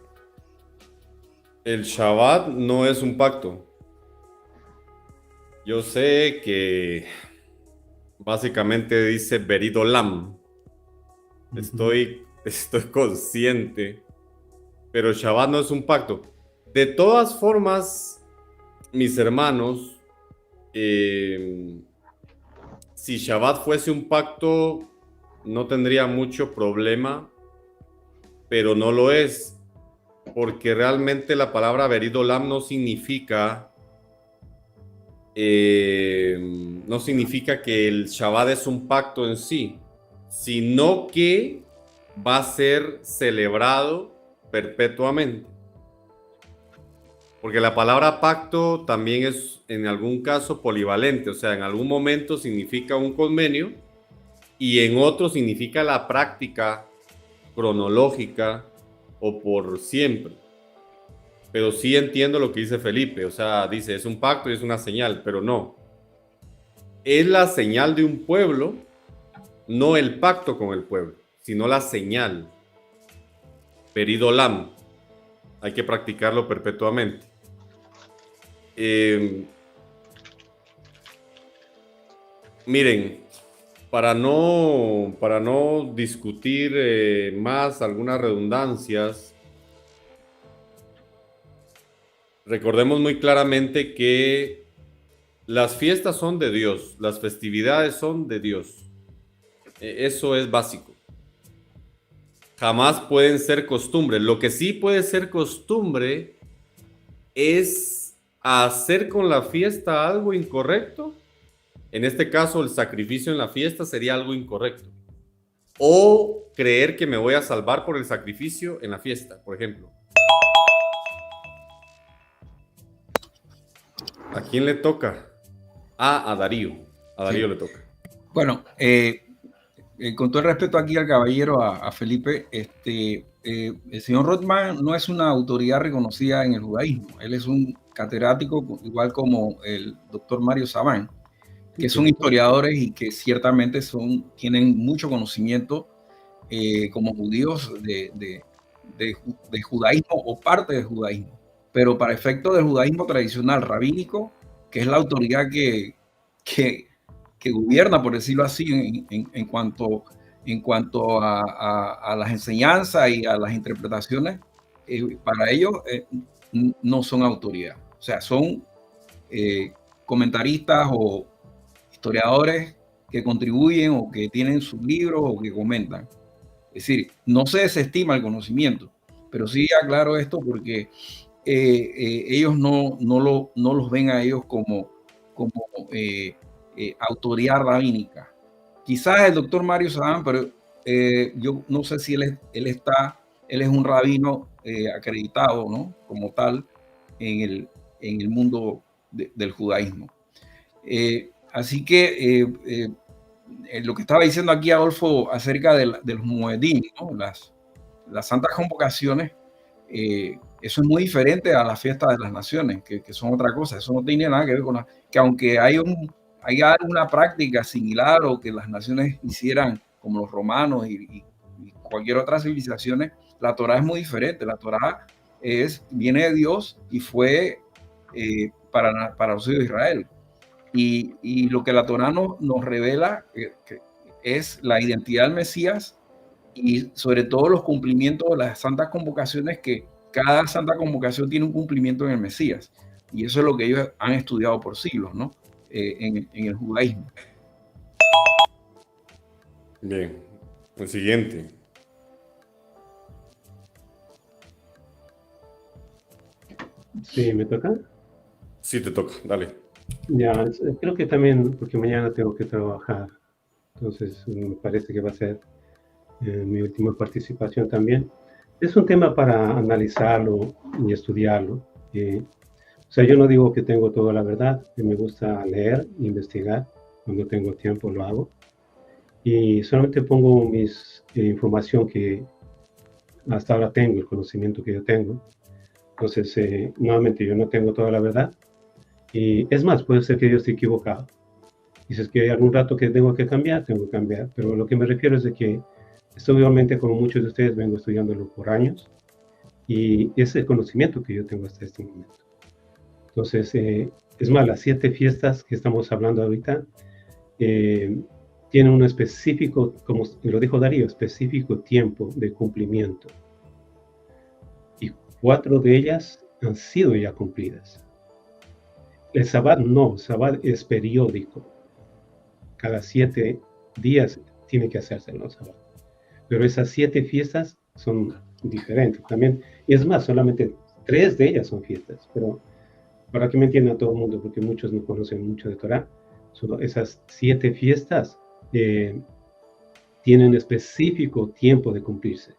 El Shabbat no es un pacto. Yo sé que básicamente dice Berit Olam. Estoy consciente. Pero el Shabbat no es un pacto. De todas formas, mis hermanos, si Shabbat fuese un pacto, no tendría mucho problema, pero no lo es, porque realmente la palabra Berit Olam no significa que el Shabbat es un pacto en sí, sino que va a ser celebrado perpetuamente. Porque la palabra pacto también es en algún caso polivalente, o sea, en algún momento significa un convenio y en otro significa la práctica cronológica o por siempre. Pero sí entiendo lo que dice Felipe, o sea, dice es un pacto y es una señal, pero no. Es la señal de un pueblo, no el pacto con el pueblo, sino la señal. Berit Olam. Hay que practicarlo perpetuamente. Miren, para no discutir más algunas redundancias, recordemos muy claramente que las fiestas son de Dios, las festividades son de Dios. Eso es básico. Jamás pueden ser costumbre. Lo que sí puede ser costumbre es hacer con la fiesta algo incorrecto. En este caso, el sacrificio en la fiesta sería algo incorrecto. O creer que me voy a salvar por el sacrificio en la fiesta, por ejemplo. ¿A quién le toca? A Darío. A Darío sí le toca. Bueno, con todo el respeto aquí al caballero, a Felipe, el señor Rothman no es una autoridad reconocida en el judaísmo. Él es un catedrático, igual como el doctor Mario Sabán, que son historiadores y que ciertamente tienen mucho conocimiento como judíos de judaísmo o parte del judaísmo. Pero para efectos del judaísmo tradicional rabínico, que es la autoridad que gobierna, por decirlo así, en cuanto a las enseñanzas y a las interpretaciones, para ellos no son autoridad. O sea, son comentaristas o historiadores que contribuyen o que tienen sus libros o que comentan. Es decir, no se desestima el conocimiento, pero sí aclaro esto porque ellos no los ven a ellos como autoridad rabínica. Quizás el doctor Mario Sadán, pero yo no sé si él es un rabino acreditado, ¿no? Como tal en el mundo del judaísmo. Así que lo que estaba diciendo aquí Adolfo acerca de los Moedim, ¿no? Las santas convocaciones, eso es muy diferente a la fiesta de las naciones, que son otra cosa. Eso no tiene nada que ver con que aunque hay alguna práctica similar o que las naciones hicieran como los romanos y cualquier otra civilización, la Torá es muy diferente. La Torá viene de Dios y fue para los hijos de Israel. Y lo que la Torá nos revela que es la identidad del Mesías y sobre todo los cumplimientos de las santas convocaciones, que cada santa convocación tiene un cumplimiento en el Mesías. Y eso es lo que ellos han estudiado por siglos, ¿no? En el judaísmo. Bien, el siguiente. Sí, ¿me toca? Sí, te toca, dale. Ya, creo que también, porque mañana tengo que trabajar, entonces me parece que va a ser mi última participación también. Es un tema para analizarlo y estudiarlo. O sea, yo no digo que tengo toda la verdad, que me gusta leer, investigar, cuando tengo tiempo lo hago. Y solamente pongo mis información que hasta ahora tengo, el conocimiento que yo tengo. Entonces, nuevamente, yo no tengo toda la verdad. Y es más, puede ser que yo esté equivocado. Y si es que hay algún rato que tengo que cambiar, tengo que cambiar. Pero lo que me refiero es de que esto obviamente, como muchos de ustedes, vengo estudiándolo por años. Y es el conocimiento que yo tengo hasta este momento. Entonces, es más, las 7 fiestas que estamos hablando ahorita tienen un específico, como lo dijo Darío, específico tiempo de cumplimiento. Y 4 de ellas han sido ya cumplidas. El Sabbat no, el Sabbat es periódico. Cada 7 días tiene que hacerse el Sabbat. Pero esas 7 fiestas son diferentes también. Y es más, solamente 3 de ellas son fiestas. Pero para que me entienda todo el mundo, porque muchos no conocen mucho de Torah, esas 7 fiestas tienen específico tiempo de cumplirse.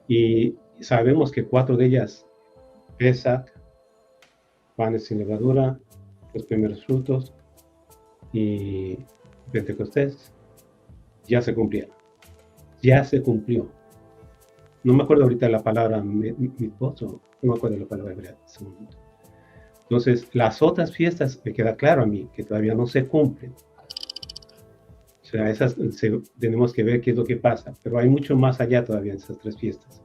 Y sabemos que 4 de ellas, Pesach, panes sin levadura, los primeros frutos y Pentecostés, ya se cumplieron. Ya se cumplió. No me acuerdo ahorita la palabra mitposo, no me acuerdo la palabra hebrea en ese momento. Entonces, las otras fiestas, me queda claro a mí que todavía no se cumplen. O sea, esas tenemos que ver qué es lo que pasa, pero hay mucho más allá todavía en esas 3 fiestas.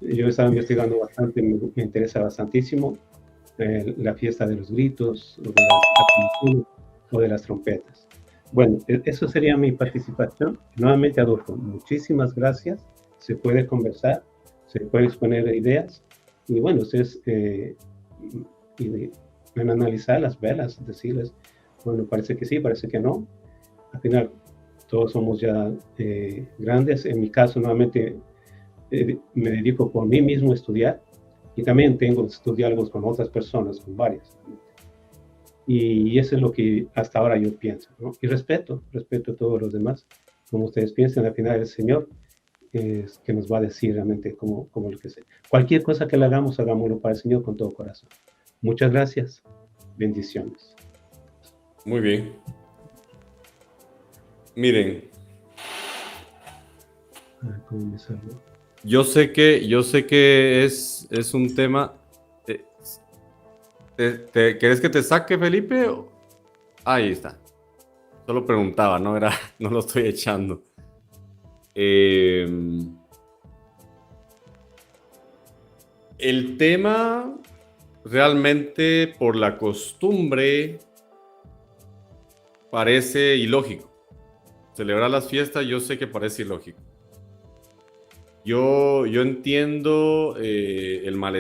Yo he estado investigando bastante, me interesa bastantísimo la fiesta de los gritos, o de las trompetas. Bueno, eso sería mi participación. Nuevamente, Adolfo, muchísimas gracias. Se puede conversar, se puede exponer ideas, y bueno, ustedes van a analizarlas, verlas, decirles, bueno, parece que sí, parece que no. Al final, todos somos ya grandes. En mi caso, nuevamente, me dedico por mí mismo a estudiar, y también tengo diálogos con otras personas, con varias. Y eso es lo que hasta ahora yo pienso, ¿no? Y respeto a todos los demás, como ustedes piensan. Al final el Señor es que nos va a decir realmente cómo lo que sea. Cualquier cosa que le hagamos, hagámoslo para el Señor con todo corazón. Muchas gracias. Bendiciones. Muy bien. Miren, ¿Cómo me salgo? yo sé que es un tema. ¿Querés que te saque, Felipe? Ahí está. Solo preguntaba, no lo estoy echando. El tema realmente, por la costumbre, parece ilógico. Celebrar las fiestas, yo sé que parece ilógico. Yo entiendo el malestar